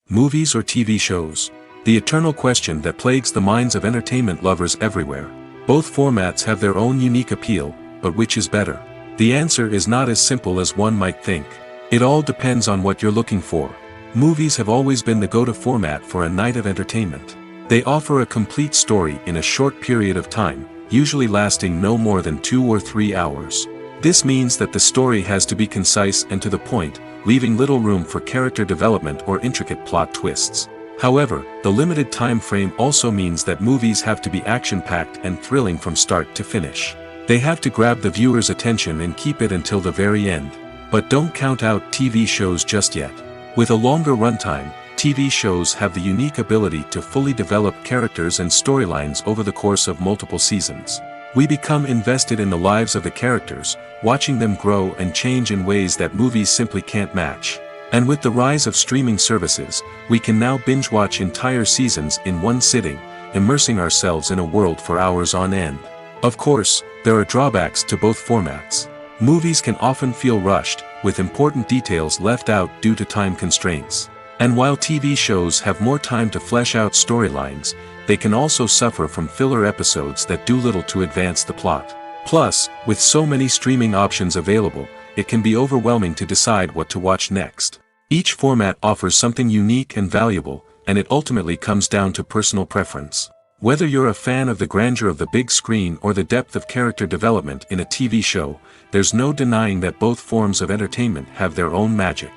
Movies or TV shows? The eternal question that plagues the minds of entertainment lovers everywhere. Both formats have their own unique appeal, but which is better? The answer is not as simple as one might think. It all depends on what you're looking for. Movies have always been the go-to format for a night of entertainment. They offer a complete story in a short period of time, usually lasting no more than 2 or 3 hours. This means that the story has to be concise and to the point, leaving little room for character development or intricate plot twists. However, the limited time frame also means that movies have to be action-packed and thrilling from start to finish. They have to grab the viewer's attention and keep it until the very end. But don't count out TV shows just yet. With a longer runtime, TV shows have the unique ability to fully develop characters and storylines over the course of multiple seasons. We become invested in the lives of the characters, watching them grow and change in ways that movies simply can't match. And with the rise of streaming services, we can now binge-watch entire seasons in one sitting, immersing ourselves in a world for hours on end. Of course, there are drawbacks to both formats. Movies can often feel rushed, with important details left out due to time constraints. And while TV shows have more time to flesh out storylines, they can also suffer from filler episodes that do little to advance the plot. Plus, with so many streaming options available, it can be overwhelming to decide what to watch next. Each format offers something unique and valuable, and it ultimately comes down to personal preference. Whether you're a fan of the grandeur of the big screen or the depth of character development in a TV show, there's no denying that both forms of entertainment have their own magic.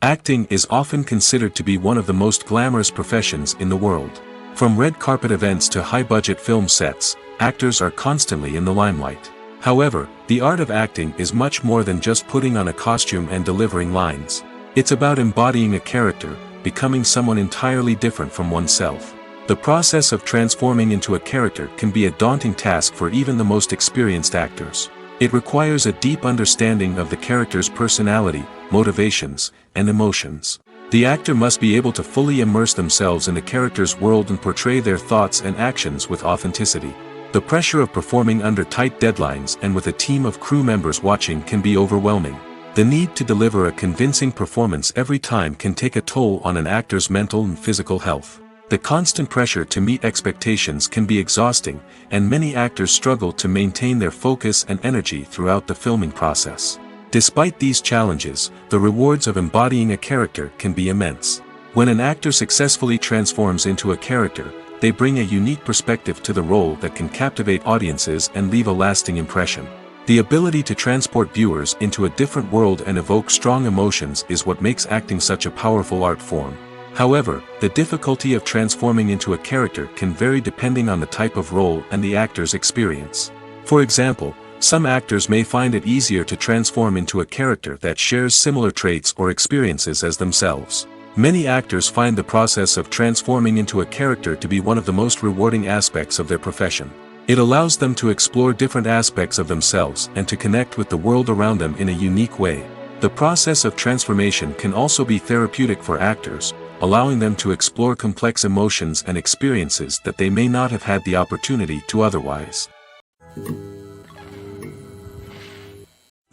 Acting is often considered to be one of the most glamorous professions in the world. From red carpet events to high-budget film sets, actors are constantly in the limelight. However, the art of acting is much more than just putting on a costume and delivering lines. It's about embodying a character, becoming someone entirely different from oneself. The process of transforming into a character can be a daunting task for even the most experienced actors. It requires a deep understanding of the character's personality, motivations, and emotions. The actor must be able to fully immerse themselves in the character's world and portray their thoughts and actions with authenticity. The pressure of performing under tight deadlines and with a team of crew members watching can be overwhelming. The need to deliver a convincing performance every time can take a toll on an actor's mental and physical health. The constant pressure to meet expectations can be exhausting, and many actors struggle to maintain their focus and energy throughout the filming process. Despite these challenges, the rewards of embodying a character can be immense. When an actor successfully transforms into a character, they bring a unique perspective to the role that can captivate audiences and leave a lasting impression. The ability to transport viewers into a different world and evoke strong emotions is what makes acting such a powerful art form. However, the difficulty of transforming into a character can vary depending on the type of role and the actor's experience. For example, some actors may find it easier to transform into a character that shares similar traits or experiences as themselves. Many actors find the process of transforming into a character to be one of the most rewarding aspects of their profession. It allows them to explore different aspects of themselves and to connect with the world around them in a unique way. The process of transformation can also be therapeutic for actors, allowing them to explore complex emotions and experiences that they may not have had the opportunity to otherwise.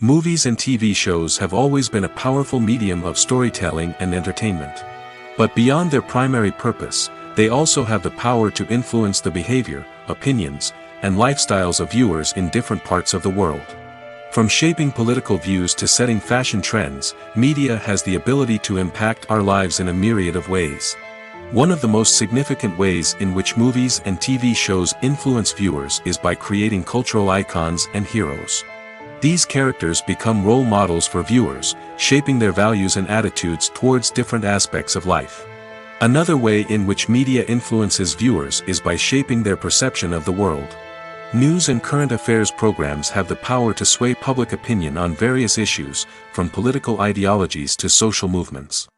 Movies and TV shows have always been a powerful medium of storytelling and entertainment. But beyond their primary purpose, they also have the power to influence the behavior, opinions, and lifestyles of viewers in different parts of the world. From shaping political views to setting fashion trends, media has the ability to impact our lives in a myriad of ways. One of the most significant ways in which movies and TV shows influence viewers is by creating cultural icons and heroes. These characters become role models for viewers, shaping their values and attitudes towards different aspects of life. Another way in which media influences viewers is by shaping their perception of the world. News and current affairs programs have the power to sway public opinion on various issues, from political ideologies to social movements.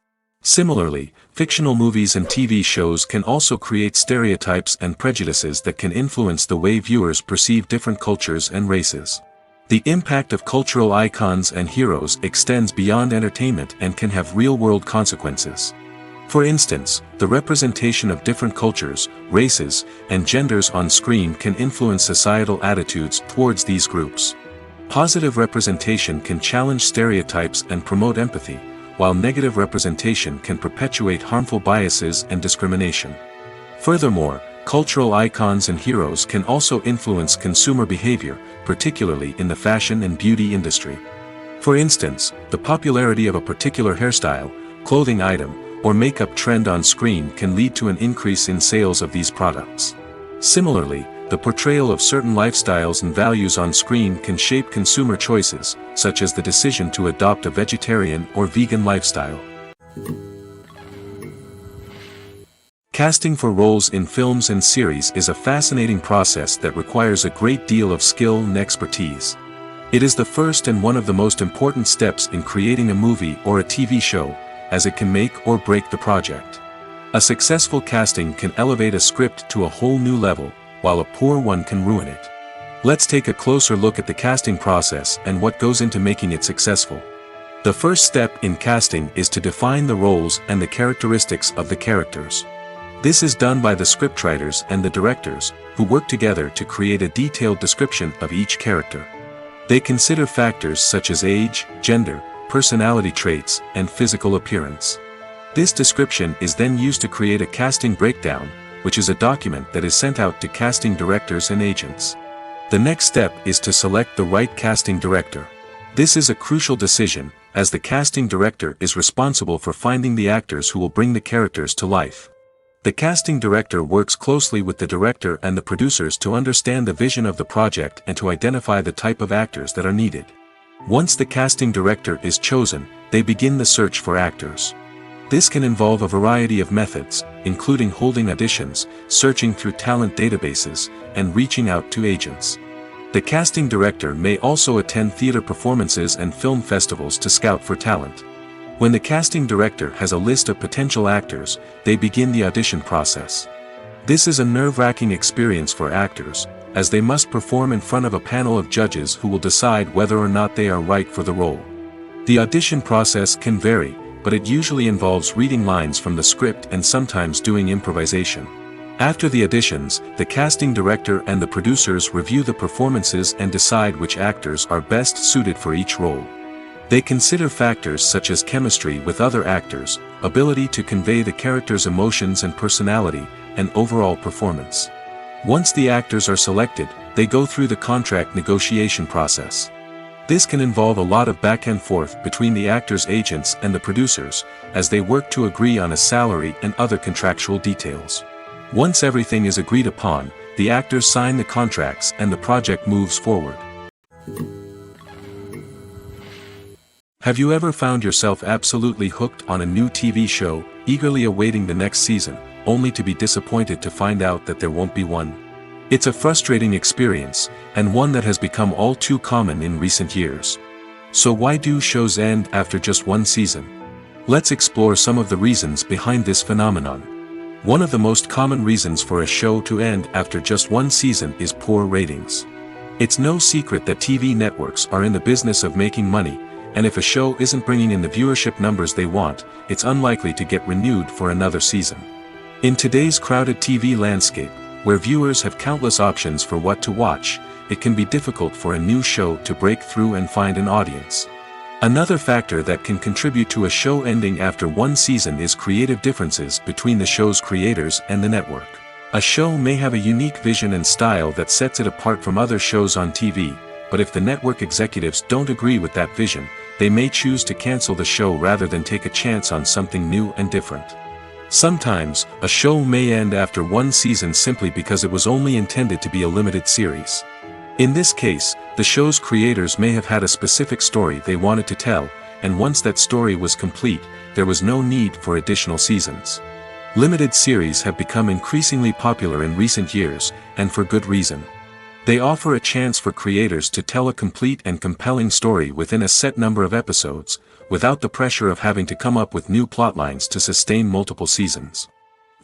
Similarly, fictional movies and TV shows can also create stereotypes and prejudices that can influence the way viewers perceive different cultures and races. The impact of cultural icons and heroes extends beyond entertainment and can have real-world consequences. For instance, the representation of different cultures, races, and genders on screen can influence societal attitudes towards these groups. Positive representation can challenge stereotypes and promote empathy, while negative representation can perpetuate harmful biases and discrimination. Furthermore, cultural icons and heroes can also influence consumer behavior, particularly in the fashion and beauty industry. For instance, the popularity of a particular hairstyle, clothing item, or makeup trend on screen can lead to an increase in sales of these products. Similarly, the portrayal of certain lifestyles and values on screen can shape consumer choices, such as the decision to adopt a vegetarian or vegan lifestyle. Casting for roles in films and series is a fascinating process that requires a great deal of skill and expertise. It is the first and one of the most important steps in creating a movie or a TV show, as it can make or break the project. A successful casting can elevate a script to a whole new level, while a poor one can ruin it. Let's take a closer look at the casting process and what goes into making it successful. The first step in casting is to define the roles and the characteristics of the characters. This is done by the scriptwriters and the directors, who work together to create a detailed description of each character. They consider factors such as age, gender, personality traits, and physical appearance. This description is then used to create a casting breakdown, which is a document that is sent out to casting directors and agents. The next step is to select the right casting director. This is a crucial decision, as the casting director is responsible for finding the actors who will bring the characters to life. The casting director works closely with the director and the producers to understand the vision of the project and to identify the type of actors that are needed. Once the casting director is chosen, they begin the search for actors. This can involve a variety of methods, including holding auditions, searching through talent databases, and reaching out to agents. The casting director may also attend theater performances and film festivals to scout for talent. When the casting director has a list of potential actors, they begin the audition process. This is a nerve-wracking experience for actors, as they must perform in front of a panel of judges who will decide whether or not they are right for the role. The audition process can vary, but it usually involves reading lines from the script and sometimes doing improvisation. After the auditions, the casting director and the producers review the performances and decide which actors are best suited for each role. They consider factors such as chemistry with other actors, ability to convey the character's emotions and personality, and overall performance. Once the actors are selected, they go through the contract negotiation process. This can involve a lot of back and forth between the actors' agents and the producers, as they work to agree on a salary and other contractual details. Once everything is agreed upon, the actors sign the contracts and the project moves forward. Have you ever found yourself absolutely hooked on a new TV show, eagerly awaiting the next season, only to be disappointed to find out that there won't be one? It's a frustrating experience, and one that has become all too common in recent years. So why do shows end after just one season? Let's explore some of the reasons behind this phenomenon. One of the most common reasons for a show to end after just one season is poor ratings. It's no secret that TV networks are in the business of making money, and if a show isn't bringing in the viewership numbers they want, it's unlikely to get renewed for another season. In today's crowded TV landscape, where viewers have countless options for what to watch, it can be difficult for a new show to break through and find an audience. Another factor that can contribute to a show ending after one season is creative differences between the show's creators and the network. A show may have a unique vision and style that sets it apart from other shows on TV, but if the network executives don't agree with that vision, they may choose to cancel the show rather than take a chance on something new and different. Sometimes, a show may end after one season simply because it was only intended to be a limited series. In this case, the show's creators may have had a specific story they wanted to tell, and once that story was complete, there was no need for additional seasons. Limited series have become increasingly popular in recent years, and for good reason. They offer a chance for creators to tell a complete and compelling story within a set number of episodes, without the pressure of having to come up with new plotlines to sustain multiple seasons.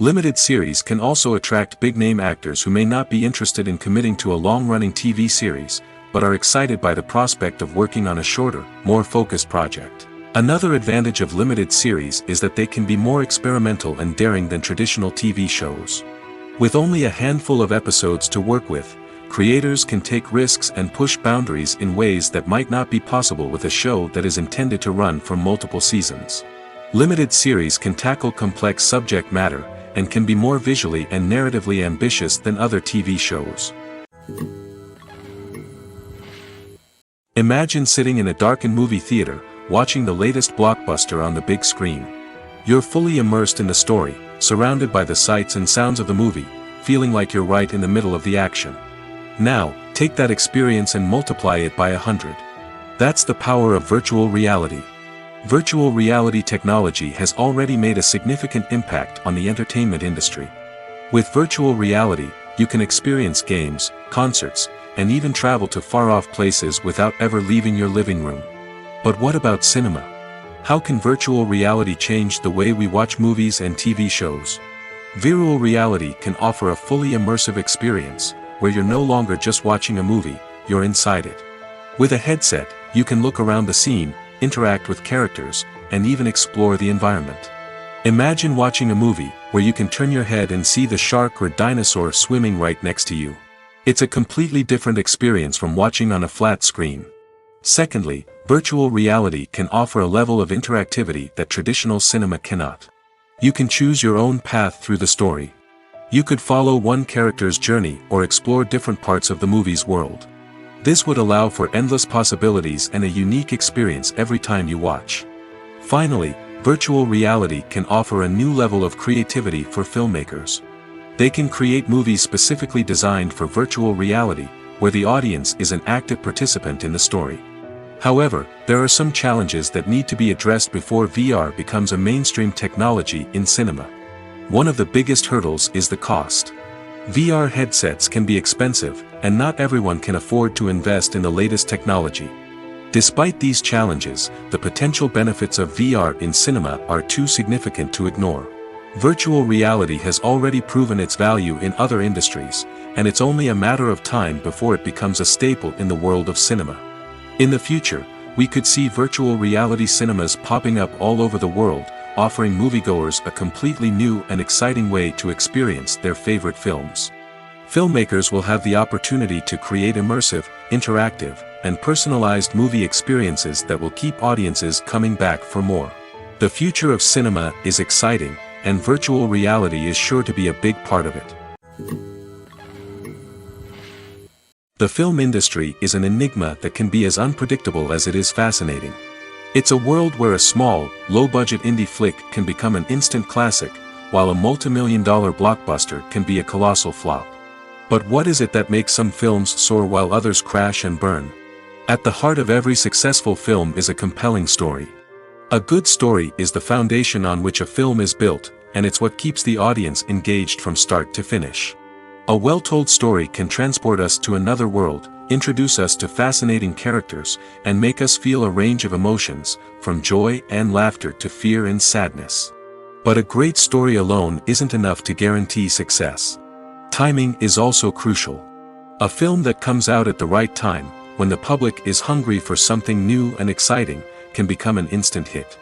Limited series can also attract big-name actors who may not be interested in committing to a long-running TV series, but are excited by the prospect of working on a shorter, more focused project. Another advantage of limited series is that they can be more experimental and daring than traditional TV shows. With only a handful of episodes to work with, creators can take risks and push boundaries in ways that might not be possible with a show that is intended to run for multiple seasons. Limited series can tackle complex subject matter, and can be more visually and narratively ambitious than other TV shows. Imagine sitting in a darkened movie theater, watching the latest blockbuster on the big screen. You're fully immersed in the story, surrounded by the sights and sounds of the movie, feeling like you're right in the middle of the action. Now, take that experience and multiply it by 100. That's the power of virtual reality. Virtual reality technology has already made a significant impact on the entertainment industry. With virtual reality, you can experience games, concerts, and even travel to far-off places without ever leaving your living room. But what about cinema? How can virtual reality change the way we watch movies and TV shows? Virtual reality can offer a fully immersive experience, where you're no longer just watching a movie, you're inside it. With a headset, you can look around the scene, interact with characters, and even explore the environment. Imagine watching a movie where you can turn your head and see the shark or dinosaur swimming right next to you. It's a completely different experience from watching on a flat screen. Secondly, virtual reality can offer a level of interactivity that traditional cinema cannot. You can choose your own path through the story. You could follow one character's journey or explore different parts of the movie's world. This would allow for endless possibilities and a unique experience every time you watch. Finally, virtual reality can offer a new level of creativity for filmmakers. They can create movies specifically designed for virtual reality, where the audience is an active participant in the story. However, there are some challenges that need to be addressed before VR becomes a mainstream technology in cinema. One of the biggest hurdles is the cost. VR headsets can be expensive, and not everyone can afford to invest in the latest technology. Despite these challenges, the potential benefits of VR in cinema are too significant to ignore. Virtual reality has already proven its value in other industries, and it's only a matter of time before it becomes a staple in the world of cinema. In the future, we could see virtual reality cinemas popping up all over the world, offering moviegoers a completely new and exciting way to experience their favorite films. Filmmakers will have the opportunity to create immersive, interactive, and personalized movie experiences that will keep audiences coming back for more. The future of cinema is exciting, and virtual reality is sure to be a big part of it. The film industry is an enigma that can be as unpredictable as it is fascinating. It's a world where a small, low-budget indie flick can become an instant classic, while a multi-million-dollar blockbuster can be a colossal flop. But what is it that makes some films soar while others crash and burn? At the heart of every successful film is a compelling story. A good story is the foundation on which a film is built, and it's what keeps the audience engaged from start to finish. A well-told story can transport us to another world, introduce us to fascinating characters, and make us feel a range of emotions, from joy and laughter to fear and sadness. But a great story alone isn't enough to guarantee success. Timing is also crucial. A film that comes out at the right time, when the public is hungry for something new and exciting, can become an instant hit.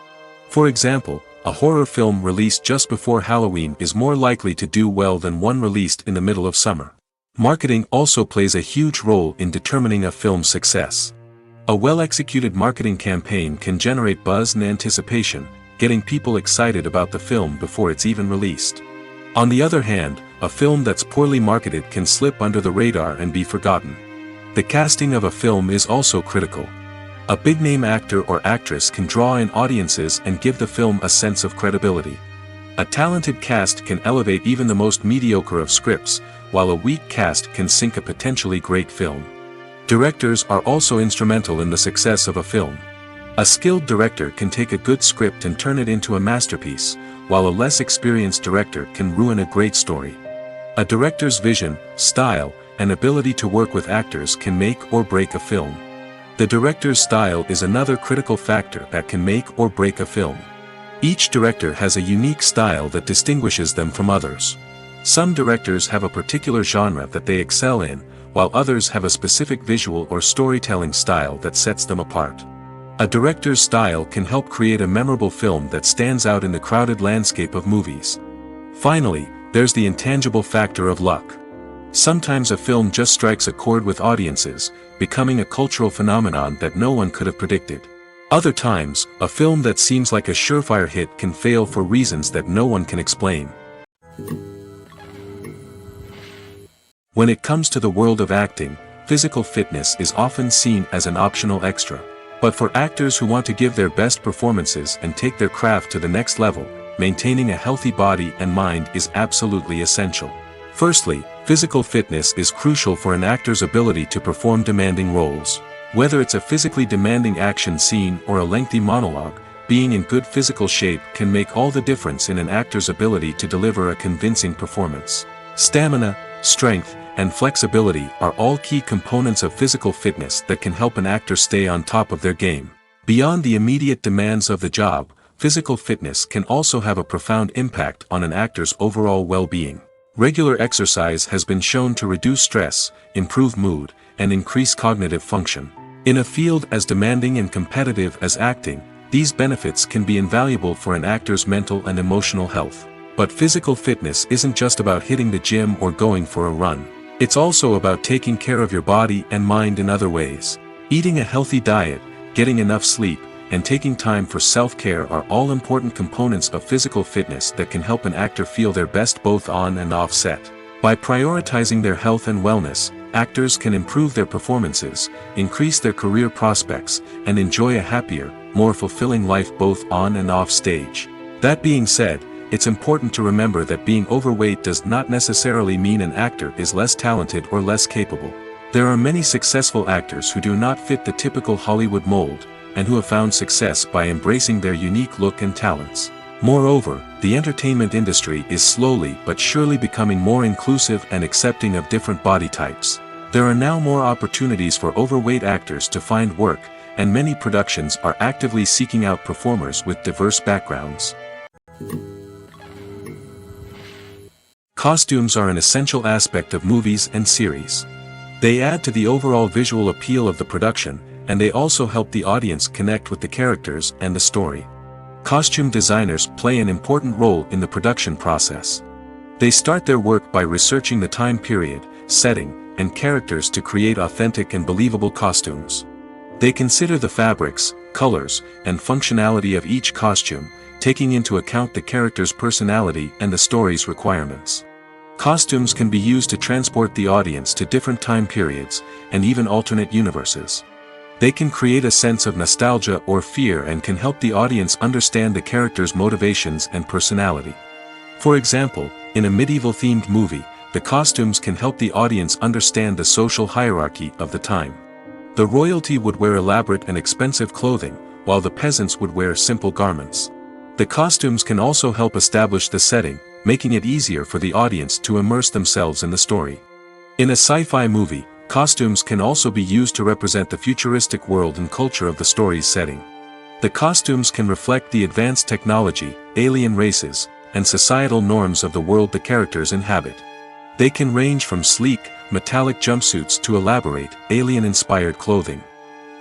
For example, a horror film released just before Halloween is more likely to do well than one released in the middle of summer. Marketing also plays a huge role in determining a film's success. A well-executed marketing campaign can generate buzz and anticipation, getting people excited about the film before it's even released. On the other hand, a film that's poorly marketed can slip under the radar and be forgotten. The casting of a film is also critical. A big-name actor or actress can draw in audiences and give the film a sense of credibility. A talented cast can elevate even the most mediocre of scripts, while a weak cast can sink a potentially great film. Directors are also instrumental in the success of a film. A skilled director can take a good script and turn it into a masterpiece, while a less experienced director can ruin a great story. A director's vision, style, and ability to work with actors can make or break a film. The director's style is another critical factor that can make or break a film. Each director has a unique style that distinguishes them from others. Some directors have a particular genre that they excel in, while others have a specific visual or storytelling style that sets them apart. A director's style can help create a memorable film that stands out in the crowded landscape of movies. Finally, there's the intangible factor of luck. Sometimes a film just strikes a chord with audiences, becoming a cultural phenomenon that no one could have predicted. Other times, a film that seems like a surefire hit can fail for reasons that no one can explain. When it comes to the world of acting, physical fitness is often seen as an optional extra. But for actors who want to give their best performances and take their craft to the next level, maintaining a healthy body and mind is absolutely essential. Firstly, physical fitness is crucial for an actor's ability to perform demanding roles. Whether it's a physically demanding action scene or a lengthy monologue, being in good physical shape can make all the difference in an actor's ability to deliver a convincing performance. Stamina, strength, and flexibility are all key components of physical fitness that can help an actor stay on top of their game. Beyond the immediate demands of the job, physical fitness can also have a profound impact on an actor's overall well-being. Regular exercise has been shown to reduce stress, improve mood, and increase cognitive function. In a field as demanding and competitive as acting, these benefits can be invaluable for an actor's mental and emotional health. But physical fitness isn't just about hitting the gym or going for a run. It's also about taking care of your body and mind in other ways. Eating a healthy diet, getting enough sleep, and taking time for self-care are all important components of physical fitness that can help an actor feel their best both on and off set. By prioritizing their health and wellness, actors can improve their performances, increase their career prospects, and enjoy a happier, more fulfilling life both on and off stage. That being said, it's important to remember that being overweight does not necessarily mean an actor is less talented or less capable. There are many successful actors who do not fit the typical Hollywood mold, and who have found success by embracing their unique look and talents. Moreover, the entertainment industry is slowly but surely becoming more inclusive and accepting of different body types. There are now more opportunities for overweight actors to find work, and many productions are actively seeking out performers with diverse backgrounds. Costumes are an essential aspect of movies and series. They add to the overall visual appeal of the production, and they also help the audience connect with the characters and the story. Costume designers play an important role in the production process. They start their work by researching the time period, setting, and characters to create authentic and believable costumes. They consider the fabrics, colors, and functionality of each costume, taking into account the character's personality and the story's requirements. Costumes can be used to transport the audience to different time periods, and even alternate universes. They can create a sense of nostalgia or fear and can help the audience understand the character's motivations and personality. For example, in a medieval-themed movie, the costumes can help the audience understand the social hierarchy of the time. The royalty would wear elaborate and expensive clothing, while the peasants would wear simple garments. The costumes can also help establish the setting, making it easier for the audience to immerse themselves in the story. In a sci-fi movie, costumes can also be used to represent the futuristic world and culture of the story's setting. The costumes can reflect the advanced technology, alien races, and societal norms of the world the characters inhabit. They can range from sleek, metallic jumpsuits to elaborate, alien-inspired clothing.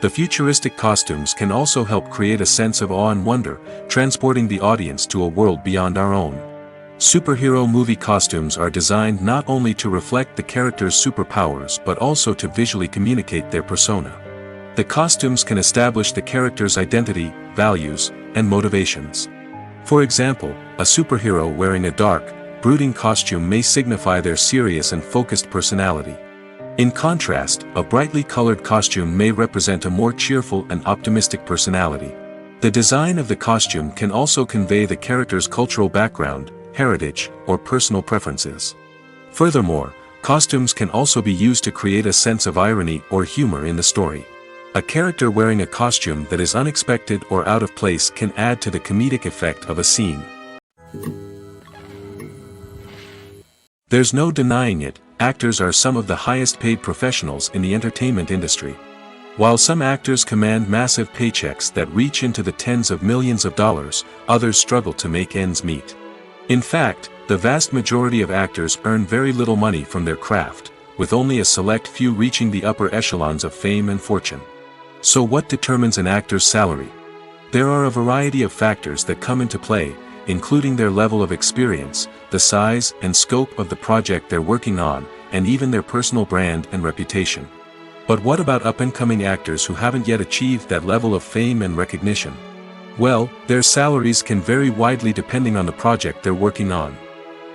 The futuristic costumes can also help create a sense of awe and wonder, transporting the audience to a world beyond our own. Superhero movie costumes are designed not only to reflect the character's superpowers but also to visually communicate their persona. The costumes can establish the character's identity, values, and motivations. For example, a superhero wearing a dark, brooding costume may signify their serious and focused personality. In contrast, a brightly colored costume may represent a more cheerful and optimistic personality. The design of the costume can also convey the character's cultural background, heritage, or personal preferences. Furthermore, costumes can also be used to create a sense of irony or humor in the story. A character wearing a costume that is unexpected or out of place can add to the comedic effect of a scene. There's no denying it, actors are some of the highest paid professionals in the entertainment industry. While some actors command massive paychecks that reach into the tens of millions of dollars, others struggle to make ends meet. In fact, the vast majority of actors earn very little money from their craft, with only a select few reaching the upper echelons of fame and fortune. So what determines an actor's salary? There are a variety of factors that come into play, including their level of experience, the size and scope of the project they're working on, and even their personal brand and reputation. But what about up-and-coming actors who haven't yet achieved that level of fame and recognition? Well, their salaries can vary widely depending on the project they're working on.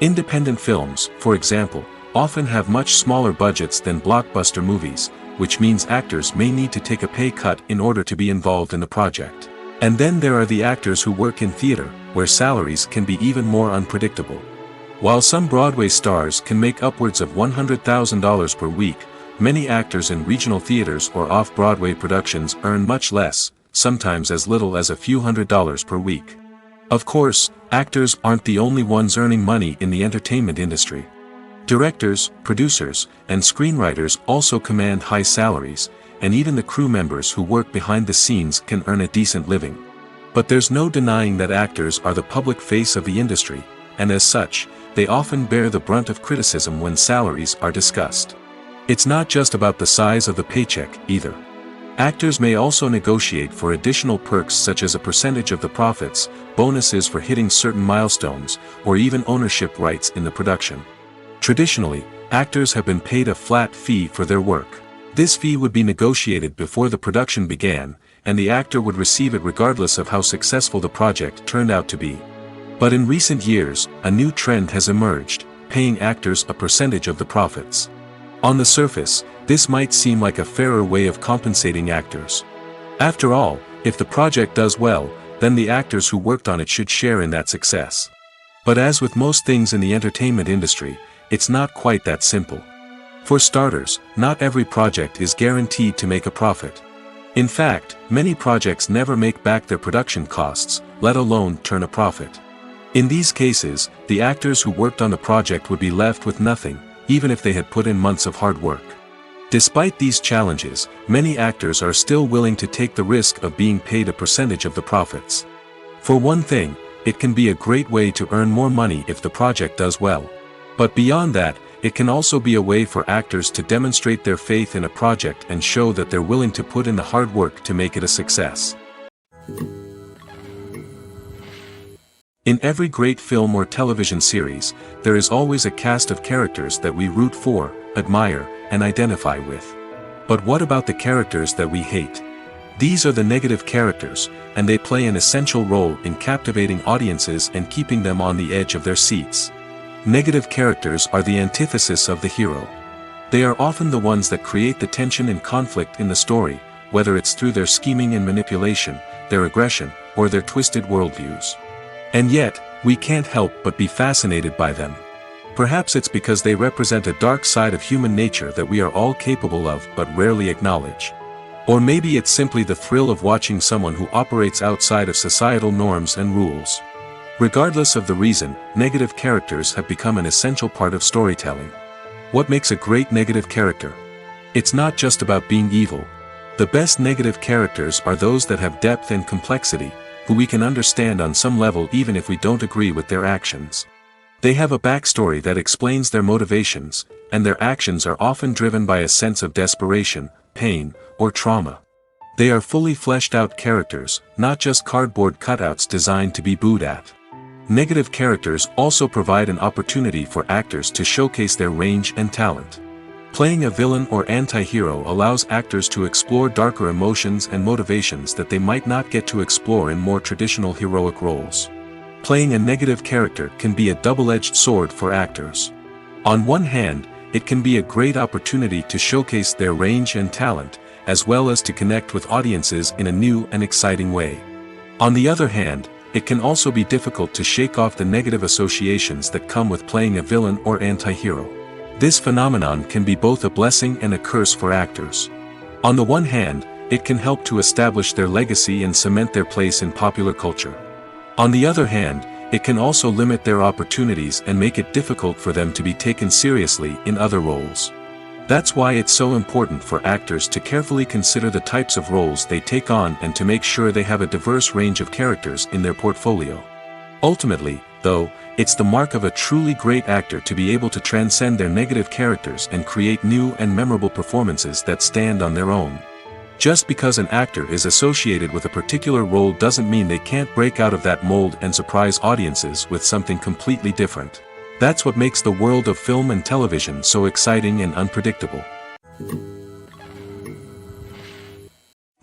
Independent films, for example, often have much smaller budgets than blockbuster movies, which means actors may need to take a pay cut in order to be involved in the project. And then there are the actors who work in theater, where salaries can be even more unpredictable. While some Broadway stars can make upwards of $100,000 per week, many actors in regional theaters or off-Broadway productions earn much less, sometimes as little as a few $100s per week. Of course, actors aren't the only ones earning money in the entertainment industry. Directors, producers, and screenwriters also command high salaries, and even the crew members who work behind the scenes can earn a decent living. But there's no denying that actors are the public face of the industry, and as such, they often bear the brunt of criticism when salaries are discussed. It's not just about the size of the paycheck, either. Actors may also negotiate for additional perks such as a percentage of the profits, bonuses for hitting certain milestones, or even ownership rights in the production. Traditionally, actors have been paid a flat fee for their work. This fee would be negotiated before the production began, and the actor would receive it regardless of how successful the project turned out to be. But in recent years, a new trend has emerged, paying actors a percentage of the profits. On the surface, this might seem like a fairer way of compensating actors. After all, if the project does well, then the actors who worked on it should share in that success. But as with most things in the entertainment industry, it's not quite that simple. For starters, not every project is guaranteed to make a profit. In fact, many projects never make back their production costs, let alone turn a profit. In these cases, the actors who worked on the project would be left with nothing, even if they had put in months of hard work. Despite these challenges, many actors are still willing to take the risk of being paid a percentage of the profits. For one thing, it can be a great way to earn more money if the project does well. But beyond that, it can also be a way for actors to demonstrate their faith in a project and show that they're willing to put in the hard work to make it a success. In every great film or television series, there is always a cast of characters that we root for, admire, and identify with. But what about the characters that we hate? These are the negative characters, and they play an essential role in captivating audiences and keeping them on the edge of their seats. Negative characters are the antithesis of the hero. They are often the ones that create the tension and conflict in the story, whether it's through their scheming and manipulation, their aggression, or their twisted worldviews. And yet, we can't help but be fascinated by them. Perhaps it's because they represent a dark side of human nature that we are all capable of but rarely acknowledge. Or maybe it's simply the thrill of watching someone who operates outside of societal norms and rules. Regardless of the reason, negative characters have become an essential part of storytelling. What makes a great negative character? It's not just about being evil. The best negative characters are those that have depth and complexity, who we can understand on some level even if we don't agree with their actions. They have a backstory that explains their motivations, and their actions are often driven by a sense of desperation, pain, or trauma. They are fully fleshed out characters, not just cardboard cutouts designed to be booed at. Negative characters also provide an opportunity for actors to showcase their range and talent. Playing a villain or anti-hero allows actors to explore darker emotions and motivations that they might not get to explore in more traditional heroic roles. Playing a negative character can be a double-edged sword for actors. On one hand, it can be a great opportunity to showcase their range and talent, as well as to connect with audiences in a new and exciting way. On the other hand, it can also be difficult to shake off the negative associations that come with playing a villain or anti-hero. This phenomenon can be both a blessing and a curse for actors. On the one hand, it can help to establish their legacy and cement their place in popular culture. On the other hand, it can also limit their opportunities and make it difficult for them to be taken seriously in other roles. That's why it's so important for actors to carefully consider the types of roles they take on and to make sure they have a diverse range of characters in their portfolio. Ultimately, though, it's the mark of a truly great actor to be able to transcend their negative characters and create new and memorable performances that stand on their own. Just because an actor is associated with a particular role doesn't mean they can't break out of that mold and surprise audiences with something completely different. That's what makes the world of film and television so exciting and unpredictable.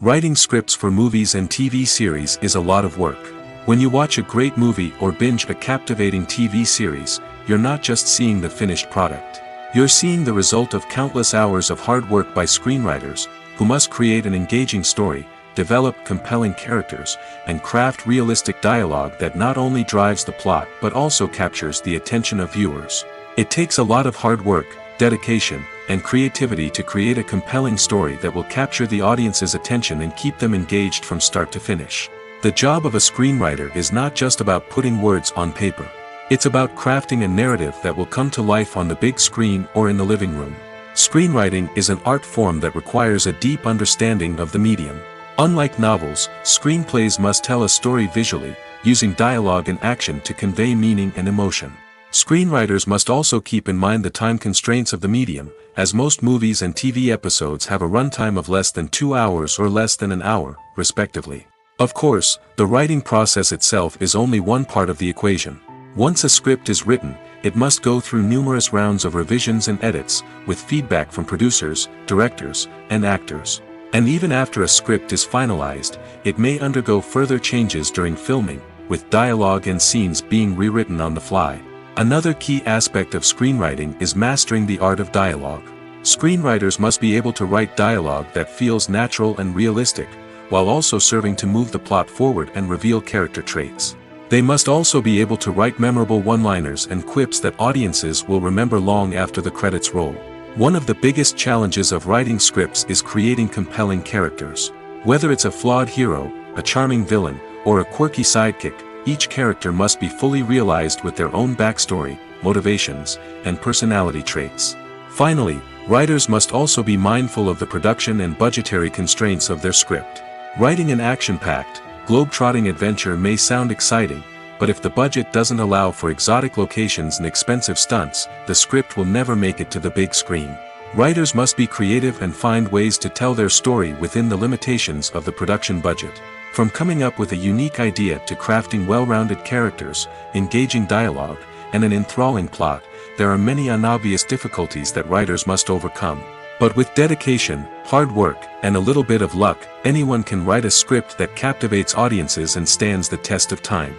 Writing scripts for movies and TV series is a lot of work. When you watch a great movie or binge a captivating TV series, you're not just seeing the finished product. You're seeing the result of countless hours of hard work by screenwriters, who must create an engaging story, develop compelling characters, and craft realistic dialogue that not only drives the plot but also captures the attention of viewers. It takes a lot of hard work, dedication, and creativity to create a compelling story that will capture the audience's attention and keep them engaged from start to finish. The job of a screenwriter is not just about putting words on paper. It's about crafting a narrative that will come to life on the big screen or in the living room. Screenwriting is an art form that requires a deep understanding of the medium. Unlike novels, screenplays must tell a story visually, using dialogue and action to convey meaning and emotion. Screenwriters must also keep in mind the time constraints of the medium, as most movies and TV episodes have a runtime of less than 2 hours or less than an hour, respectively. Of course, the writing process itself is only one part of the equation. Once a script is written, it must go through numerous rounds of revisions and edits, with feedback from producers, directors, and actors. And even after a script is finalized, it may undergo further changes during filming, with dialogue and scenes being rewritten on the fly. Another key aspect of screenwriting is mastering the art of dialogue. Screenwriters must be able to write dialogue that feels natural and realistic, while also serving to move the plot forward and reveal character traits. They must also be able to write memorable one-liners and quips that audiences will remember long after the credits roll. One of the biggest challenges of writing scripts is creating compelling characters. Whether it's a flawed hero, a charming villain, or a quirky sidekick, each character must be fully realized with their own backstory, motivations, and personality traits. Finally, writers must also be mindful of the production and budgetary constraints of their script. Writing an action-packed, globe-trotting adventure may sound exciting, but if the budget doesn't allow for exotic locations and expensive stunts, the script will never make it to the big screen. Writers must be creative and find ways to tell their story within the limitations of the production budget. From coming up with a unique idea to crafting well-rounded characters, engaging dialogue, and an enthralling plot, there are many unobvious difficulties that writers must overcome. But with dedication, hard work, and a little bit of luck, anyone can write a script that captivates audiences and stands the test of time.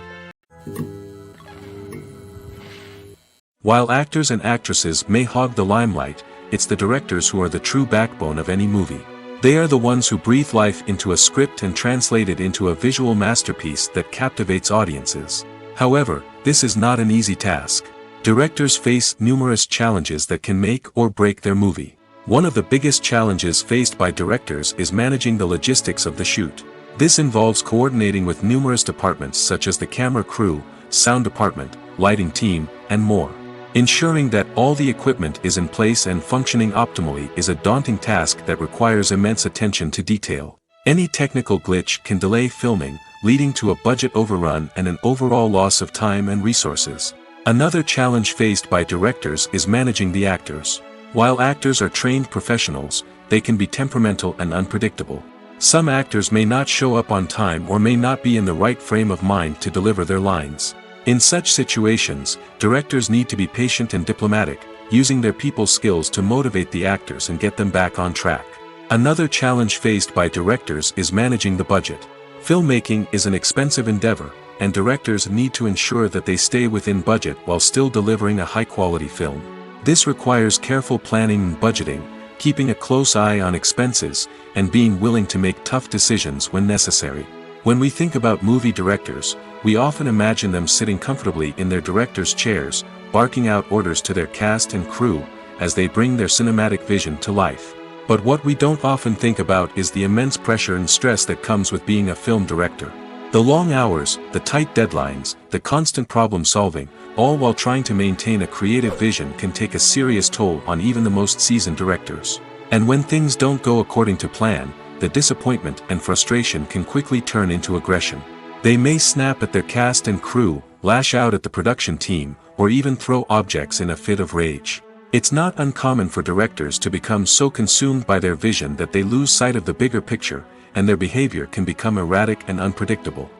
While actors and actresses may hog the limelight, it's the directors who are the true backbone of any movie. They are the ones who breathe life into a script and translate it into a visual masterpiece that captivates audiences. However, this is not an easy task. Directors face numerous challenges that can make or break their movie. One of the biggest challenges faced by directors is managing the logistics of the shoot. This involves coordinating with numerous departments such as the camera crew, sound department, lighting team, and more. Ensuring that all the equipment is in place and functioning optimally is a daunting task that requires immense attention to detail. Any technical glitch can delay filming, leading to a budget overrun and an overall loss of time and resources. Another challenge faced by directors is managing the actors. While actors are trained professionals, they can be temperamental and unpredictable. Some actors may not show up on time or may not be in the right frame of mind to deliver their lines. In such situations, directors need to be patient and diplomatic, using their people skills to motivate the actors and get them back on track. Another challenge faced by directors is managing the budget. Filmmaking is an expensive endeavor, and directors need to ensure that they stay within budget while still delivering a high-quality film. This requires careful planning and budgeting, keeping a close eye on expenses, and being willing to make tough decisions when necessary. When we think about movie directors, we often imagine them sitting comfortably in their director's chairs, barking out orders to their cast and crew, as they bring their cinematic vision to life. But what we don't often think about is the immense pressure and stress that comes with being a film director. The long hours, the tight deadlines, the constant problem solving, all while trying to maintain a creative vision can take a serious toll on even the most seasoned directors. And when things don't go according to plan, the disappointment and frustration can quickly turn into aggression. They may snap at their cast and crew, lash out at the production team, or even throw objects in a fit of rage. It's not uncommon for directors to become so consumed by their vision that they lose sight of the bigger picture, and their behavior can become erratic and unpredictable.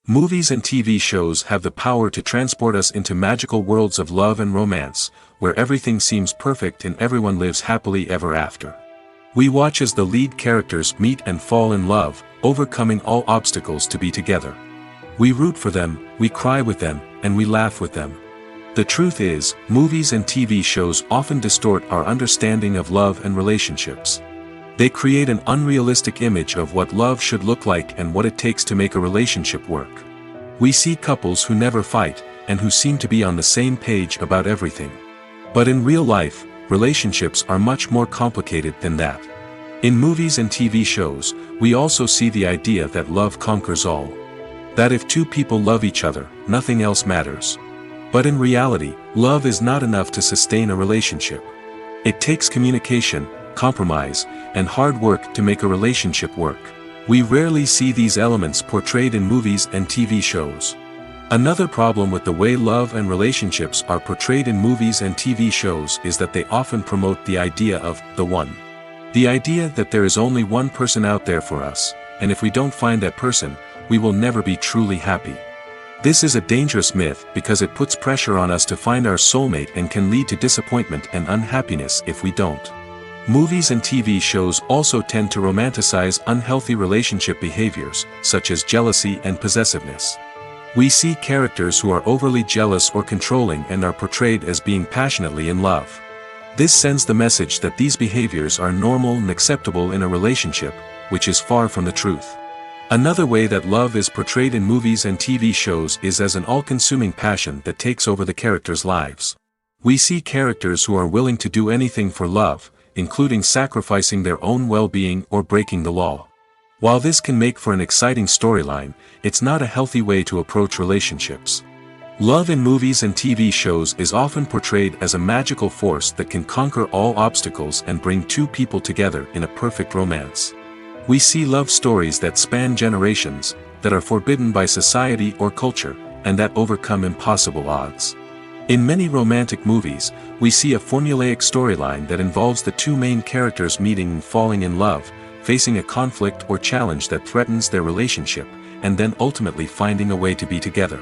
Movies and TV shows have the power to transport us into magical worlds of love and romance, where everything seems perfect and everyone lives happily ever after. We watch as the lead characters meet and fall in love, overcoming all obstacles to be together. We root for them, we cry with them, and we laugh with them. The truth is, movies and TV shows often distort our understanding of love and relationships. They create an unrealistic image of what love should look like and what it takes to make a relationship work. We see couples who never fight, and who seem to be on the same page about everything. But in real life, relationships are much more complicated than that. In movies and TV shows, we also see the idea that love conquers all. That if two people love each other, nothing else matters. But in reality, love is not enough to sustain a relationship. It takes communication, compromise, and hard work to make a relationship work. We rarely see these elements portrayed in movies and TV shows. Another problem with the way love and relationships are portrayed in movies and TV shows is that they often promote the idea of the one. The idea that there is only one person out there for us, and if we don't find that person, we will never be truly happy. This is a dangerous myth because it puts pressure on us to find our soulmate and can lead to disappointment and unhappiness if we don't. Movies and TV shows also tend to romanticize unhealthy relationship behaviors, such as jealousy and possessiveness. We see characters who are overly jealous or controlling and are portrayed as being passionately in love. This sends the message that these behaviors are normal and acceptable in a relationship, which is far from the truth. Another way that love is portrayed in movies and TV shows is as an all-consuming passion that takes over the characters' lives. We see characters who are willing to do anything for love, including sacrificing their own well-being or breaking the law. While this can make for an exciting storyline, it's not a healthy way to approach relationships. Love in movies and TV shows is often portrayed as a magical force that can conquer all obstacles and bring two people together in a perfect romance. We see love stories that span generations, that are forbidden by society or culture, and that overcome impossible odds. In many romantic movies, we see a formulaic storyline that involves the two main characters meeting and falling in love, facing a conflict or challenge that threatens their relationship, and then ultimately finding a way to be together.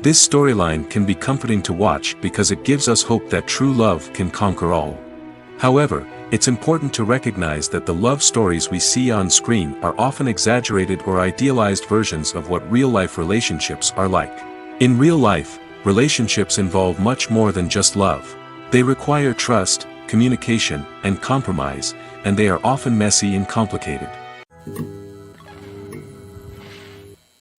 This storyline can be comforting to watch because it gives us hope that true love can conquer all. However, it's important to recognize that the love stories we see on screen are often exaggerated or idealized versions of what real-life relationships are like. In real life, relationships involve much more than just love. They require trust, communication, and compromise, and they are often messy and complicated.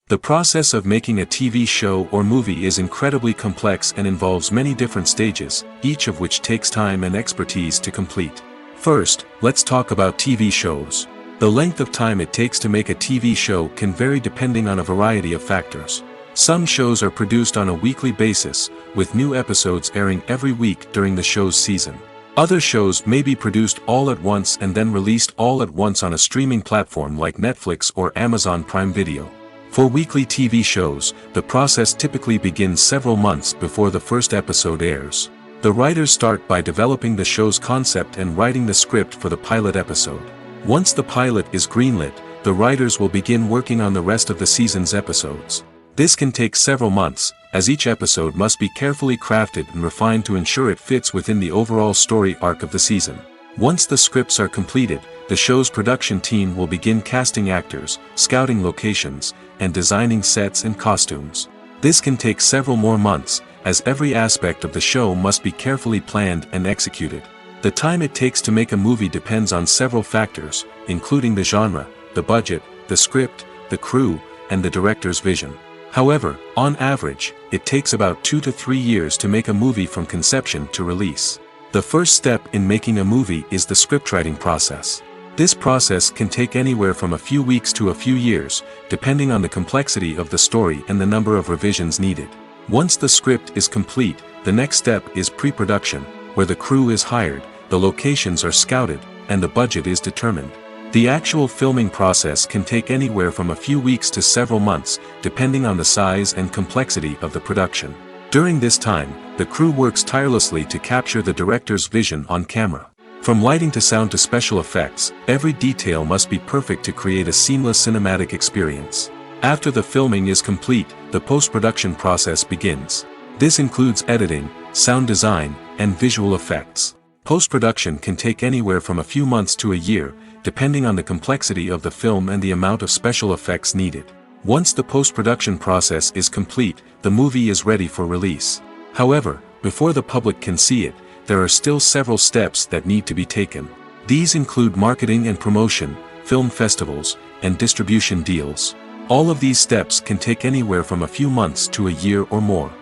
The process of making a TV show or movie is incredibly complex and involves many different stages, each of which takes time and expertise to complete. First, let's talk about TV shows. The length of time it takes to make a TV show can vary depending on a variety of factors. Some shows are produced on a weekly basis, with new episodes airing every week during the show's season. Other shows may be produced all at once and then released all at once on a streaming platform like Netflix or Amazon Prime Video. For weekly TV shows, the process typically begins several months before the first episode airs. The writers start by developing the show's concept and writing the script for the pilot episode. Once the pilot is greenlit, the writers will begin working on the rest of the season's episodes. This can take several months, as each episode must be carefully crafted and refined to ensure it fits within the overall story arc of the season. Once the scripts are completed, the show's production team will begin casting actors, scouting locations, and designing sets and costumes. This can take several more months, as every aspect of the show must be carefully planned and executed. The time it takes to make a movie depends on several factors, including the genre, the budget, the script, the crew, and the director's vision. However, on average, it takes about 2 to 3 years to make a movie from conception to release. The first step in making a movie is the scriptwriting process. This process can take anywhere from a few weeks to a few years, depending on the complexity of the story and the number of revisions needed. Once the script is complete, the next step is pre-production, where the crew is hired, the locations are scouted, and the budget is determined. The actual filming process can take anywhere from a few weeks to several months, depending on the size and complexity of the production. During this time, the crew works tirelessly to capture the director's vision on camera. From lighting to sound to special effects, every detail must be perfect to create a seamless cinematic experience. After the filming is complete, the post-production process begins. This includes editing, sound design, and visual effects. Post-production can take anywhere from a few months to a year, depending on the complexity of the film and the amount of special effects needed. Once the post-production process is complete, the movie is ready for release. However, before the public can see it, there are still several steps that need to be taken. These include marketing and promotion, film festivals, and distribution deals. All of these steps can take anywhere from a few months to a year or more.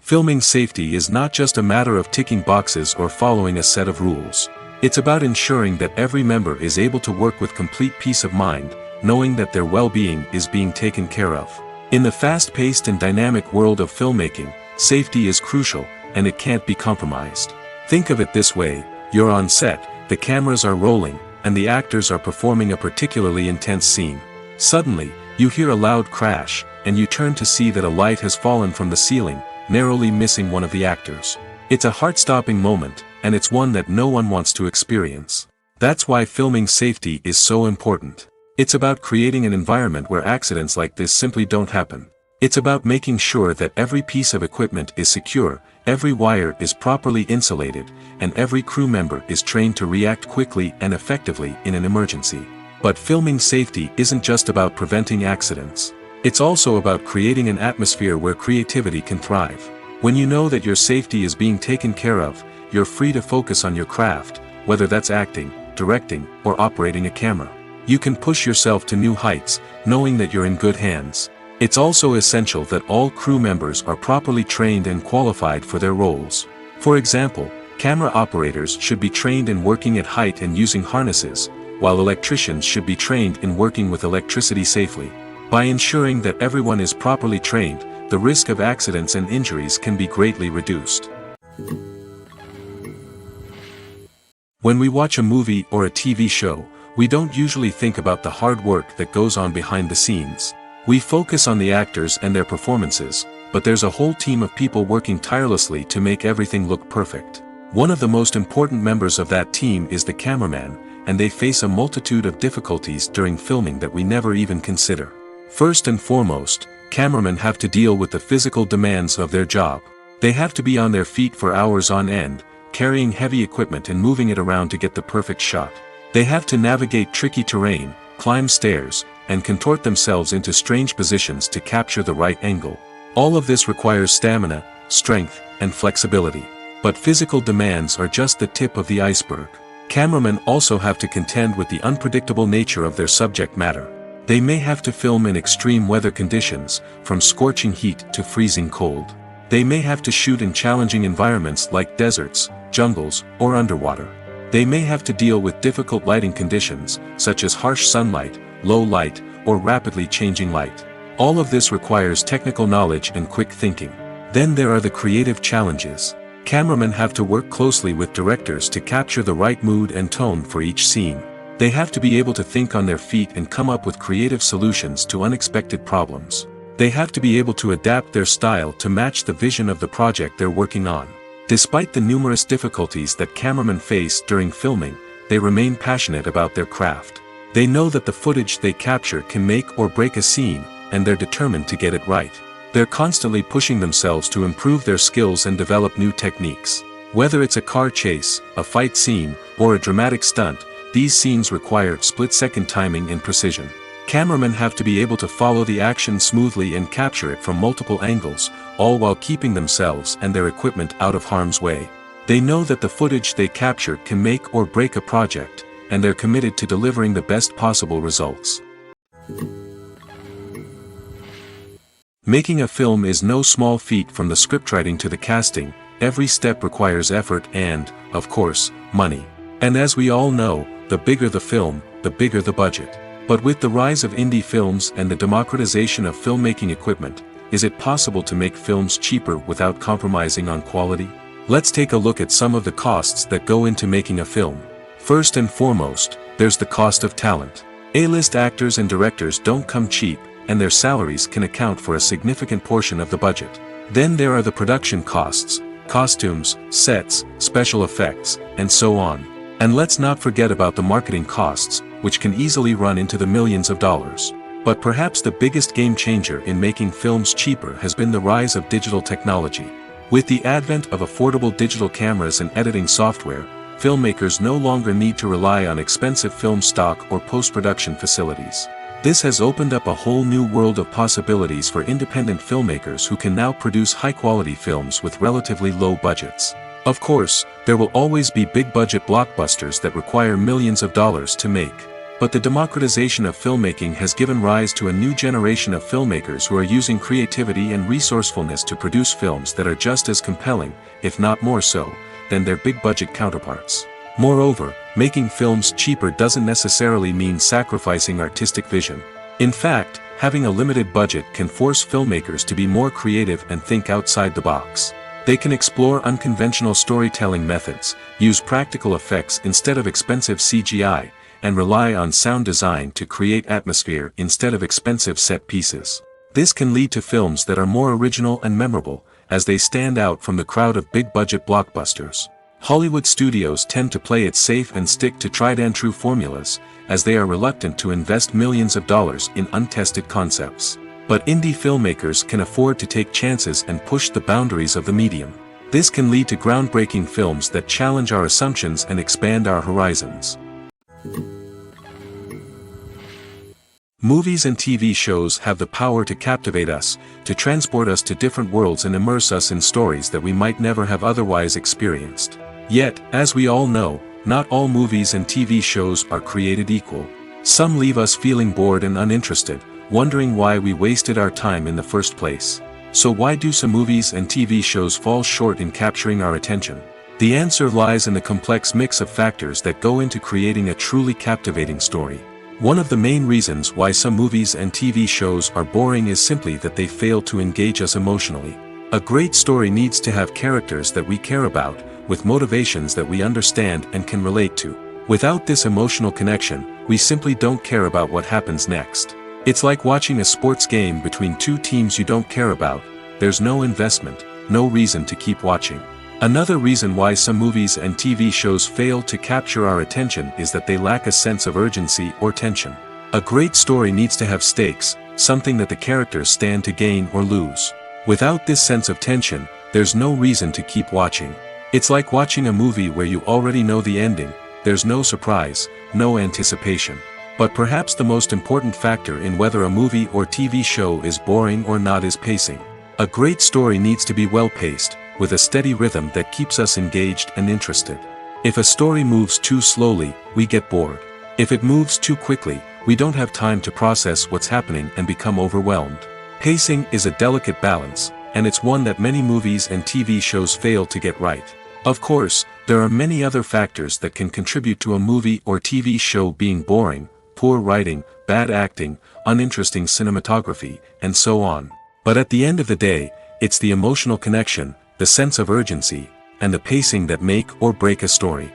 Filming safety is not just a matter of ticking boxes or following a set of rules. It's about ensuring that every member is able to work with complete peace of mind, knowing that their well-being is being taken care of. In the fast-paced and dynamic world of filmmaking, safety is crucial, and it can't be compromised. Think of it this way: you're on set, the cameras are rolling, and the actors are performing a particularly intense scene. Suddenly, you hear a loud crash, and you turn to see that a light has fallen from the ceiling, narrowly missing one of the actors. It's a heart-stopping moment, and it's one that no one wants to experience. That's why filming safety is so important. It's about creating an environment where accidents like this simply don't happen. It's about making sure that every piece of equipment is secure, every wire is properly insulated, and every crew member is trained to react quickly and effectively in an emergency. But filming safety isn't just about preventing accidents. It's also about creating an atmosphere where creativity can thrive. When you know that your safety is being taken care of, you're free to focus on your craft, whether that's acting, directing, or operating a camera. You can push yourself to new heights, knowing that you're in good hands. It's also essential that all crew members are properly trained and qualified for their roles. For example, Camera operators should be trained in working at height and using harnesses, while electricians should be trained in working with electricity safely. By ensuring that everyone is properly trained, the risk of accidents and injuries can be greatly reduced. When we watch a movie or a TV show, we don't usually think about the hard work that goes on behind the scenes. We focus on the actors and their performances, but there's a whole team of people working tirelessly to make everything look perfect. One of the most important members of that team is the cameraman, and they face a multitude of difficulties during filming that we never even consider. First and foremost, cameramen have to deal with the physical demands of their job. They have to be on their feet for hours on end, carrying heavy equipment and moving it around to get the perfect shot. They have to navigate tricky terrain, climb stairs, and contort themselves into strange positions to capture the right angle. All of this requires stamina, strength, and flexibility. But physical demands are just the tip of the iceberg. Cameramen also have to contend with the unpredictable nature of their subject matter. They may have to film in extreme weather conditions, from scorching heat to freezing cold. They may have to shoot in challenging environments like deserts, jungles, or underwater. They may have to deal with difficult lighting conditions, such as harsh sunlight, low light, or rapidly changing light. All of this requires technical knowledge and quick thinking. Then there are the creative challenges. Cameramen have to work closely with directors to capture the right mood and tone for each scene. They have to be able to think on their feet and come up with creative solutions to unexpected problems. They have to be able to adapt their style to match the vision of the project they're working on. Despite the numerous difficulties that cameramen face during filming, they remain passionate about their craft. They know that the footage they capture can make or break a scene, and they're determined to get it right. They're constantly pushing themselves to improve their skills and develop new techniques. Whether it's a car chase, a fight scene, or a dramatic stunt, these scenes require split-second timing and precision. Cameramen have to be able to follow the action smoothly and capture it from multiple angles, all while keeping themselves and their equipment out of harm's way. They know that the footage they capture can make or break a project, and they're committed to delivering the best possible results. Making a film is no small feat. From the scriptwriting to the casting, every step requires effort and, of course, money. And as we all know, the bigger the film, the bigger the budget. But with the rise of indie films and the democratization of filmmaking equipment, is it possible to make films cheaper without compromising on quality? Let's take a look at some of the costs that go into making a film. First and foremost, there's the cost of talent. A-list actors and directors don't come cheap, and their salaries can account for a significant portion of the budget. Then there are the production costs, costumes, sets, special effects, and so on. And let's not forget about the marketing costs, which can easily run into the millions of dollars. But perhaps the biggest game changer in making films cheaper has been the rise of digital technology. With the advent of affordable digital cameras and editing software, filmmakers no longer need to rely on expensive film stock or post-production facilities. This has opened up a whole new world of possibilities for independent filmmakers who can now produce high-quality films with relatively low budgets. Of course, there will always be big-budget blockbusters that require millions of dollars to make. But the democratization of filmmaking has given rise to a new generation of filmmakers who are using creativity and resourcefulness to produce films that are just as compelling, if not more so, than their big-budget counterparts. Moreover, making films cheaper doesn't necessarily mean sacrificing artistic vision. In fact, having a limited budget can force filmmakers to be more creative and think outside the box. They can explore unconventional storytelling methods, use practical effects instead of expensive CGI, and rely on sound design to create atmosphere instead of expensive set pieces. This can lead to films that are more original and memorable, as they stand out from the crowd of big-budget blockbusters. Hollywood studios tend to play it safe and stick to tried-and-true formulas, as they are reluctant to invest millions of dollars in untested concepts. But indie filmmakers can afford to take chances and push the boundaries of the medium. This can lead to groundbreaking films that challenge our assumptions and expand our horizons. Movies and TV shows have the power to captivate us, to transport us to different worlds and immerse us in stories that we might never have otherwise experienced. Yet, as we all know, not all movies and TV shows are created equal. Some leave us feeling bored and uninterested, wondering why we wasted our time in the first place. So why do some movies and TV shows fall short in capturing our attention? The answer lies in the complex mix of factors that go into creating a truly captivating story. One of the main reasons why some movies and TV shows are boring is simply that they fail to engage us emotionally. A great story needs to have characters that we care about, with motivations that we understand and can relate to. Without this emotional connection, we simply don't care about what happens next. It's like watching a sports game between two teams you don't care about. There's no investment, no reason to keep watching. Another reason why some movies and TV shows fail to capture our attention is that they lack a sense of urgency or tension. A great story needs to have stakes, something that the characters stand to gain or lose. Without this sense of tension, there's no reason to keep watching. It's like watching a movie where you already know the ending. There's no surprise, no anticipation. But perhaps the most important factor in whether a movie or TV show is boring or not is pacing. A great story needs to be well-paced, with a steady rhythm that keeps us engaged and interested. If a story moves too slowly, we get bored. If it moves too quickly, we don't have time to process what's happening and become overwhelmed. Pacing is a delicate balance, and it's one that many movies and TV shows fail to get right. Of course, there are many other factors that can contribute to a movie or TV show being boring: poor writing, bad acting, uninteresting cinematography, and so on. But at the end of the day, it's the emotional connection, the sense of urgency, and the pacing that make or break a story.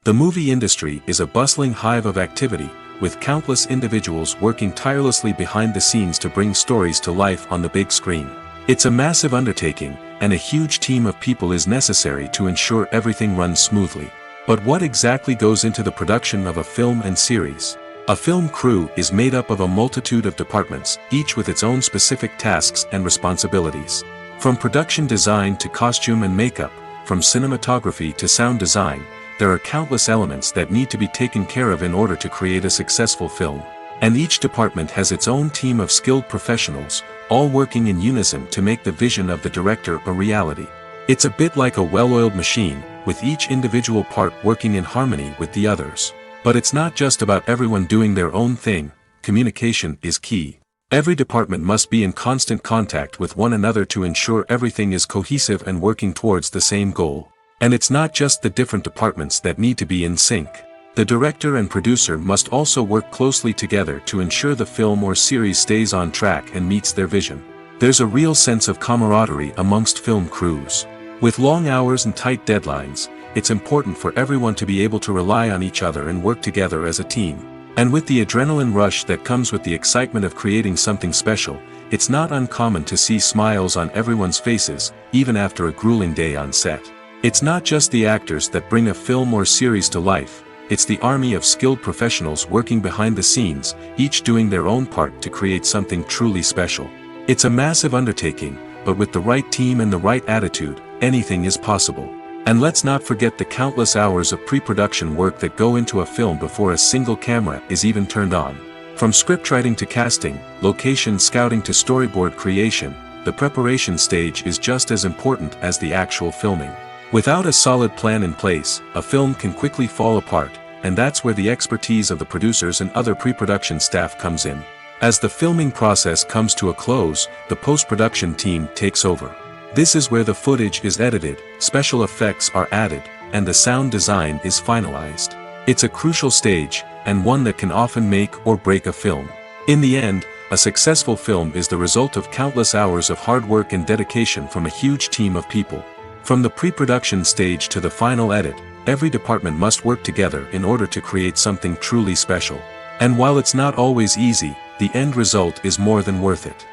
The movie industry is a bustling hive of activity, with countless individuals working tirelessly behind the scenes to bring stories to life on the big screen. It's a massive undertaking, and a huge team of people is necessary to ensure everything runs smoothly. But what exactly goes into the production of a film and series? A film crew is made up of a multitude of departments, each with its own specific tasks and responsibilities. From production design to costume and makeup, from cinematography to sound design, there are countless elements that need to be taken care of in order to create a successful film. And each department has its own team of skilled professionals, all working in unison to make the vision of the director a reality. It's a bit like a well-oiled machine, with each individual part working in harmony with the others. But it's not just about everyone doing their own thing. Communication is key. Every department must be in constant contact with one another to ensure everything is cohesive and working towards the same goal. And it's not just the different departments that need to be in sync. The director and producer must also work closely together to ensure the film or series stays on track and meets their vision. There's a real sense of camaraderie amongst film crews. With long hours and tight deadlines, it's important for everyone to be able to rely on each other and work together as a team. And with the adrenaline rush that comes with the excitement of creating something special, it's not uncommon to see smiles on everyone's faces, even after a grueling day on set. It's not just the actors that bring a film or series to life, it's the army of skilled professionals working behind the scenes, each doing their own part to create something truly special. It's a massive undertaking, but with the right team and the right attitude, anything is possible. And let's not forget the countless hours of pre-production work that go into a film before a single camera is even turned on. From scriptwriting to casting, location scouting to storyboard creation, the preparation stage is just as important as the actual filming. Without a solid plan in place, a film can quickly fall apart, and that's where the expertise of the producers and other pre-production staff comes in. As the filming process comes to a close, the post-production team takes over. This is where the footage is edited, special effects are added, and the sound design is finalized. It's a crucial stage, and one that can often make or break a film. In the end, a successful film is the result of countless hours of hard work and dedication from a huge team of people. From the pre-production stage to the final edit, every department must work together in order to create something truly special. And while it's not always easy, the end result is more than worth it.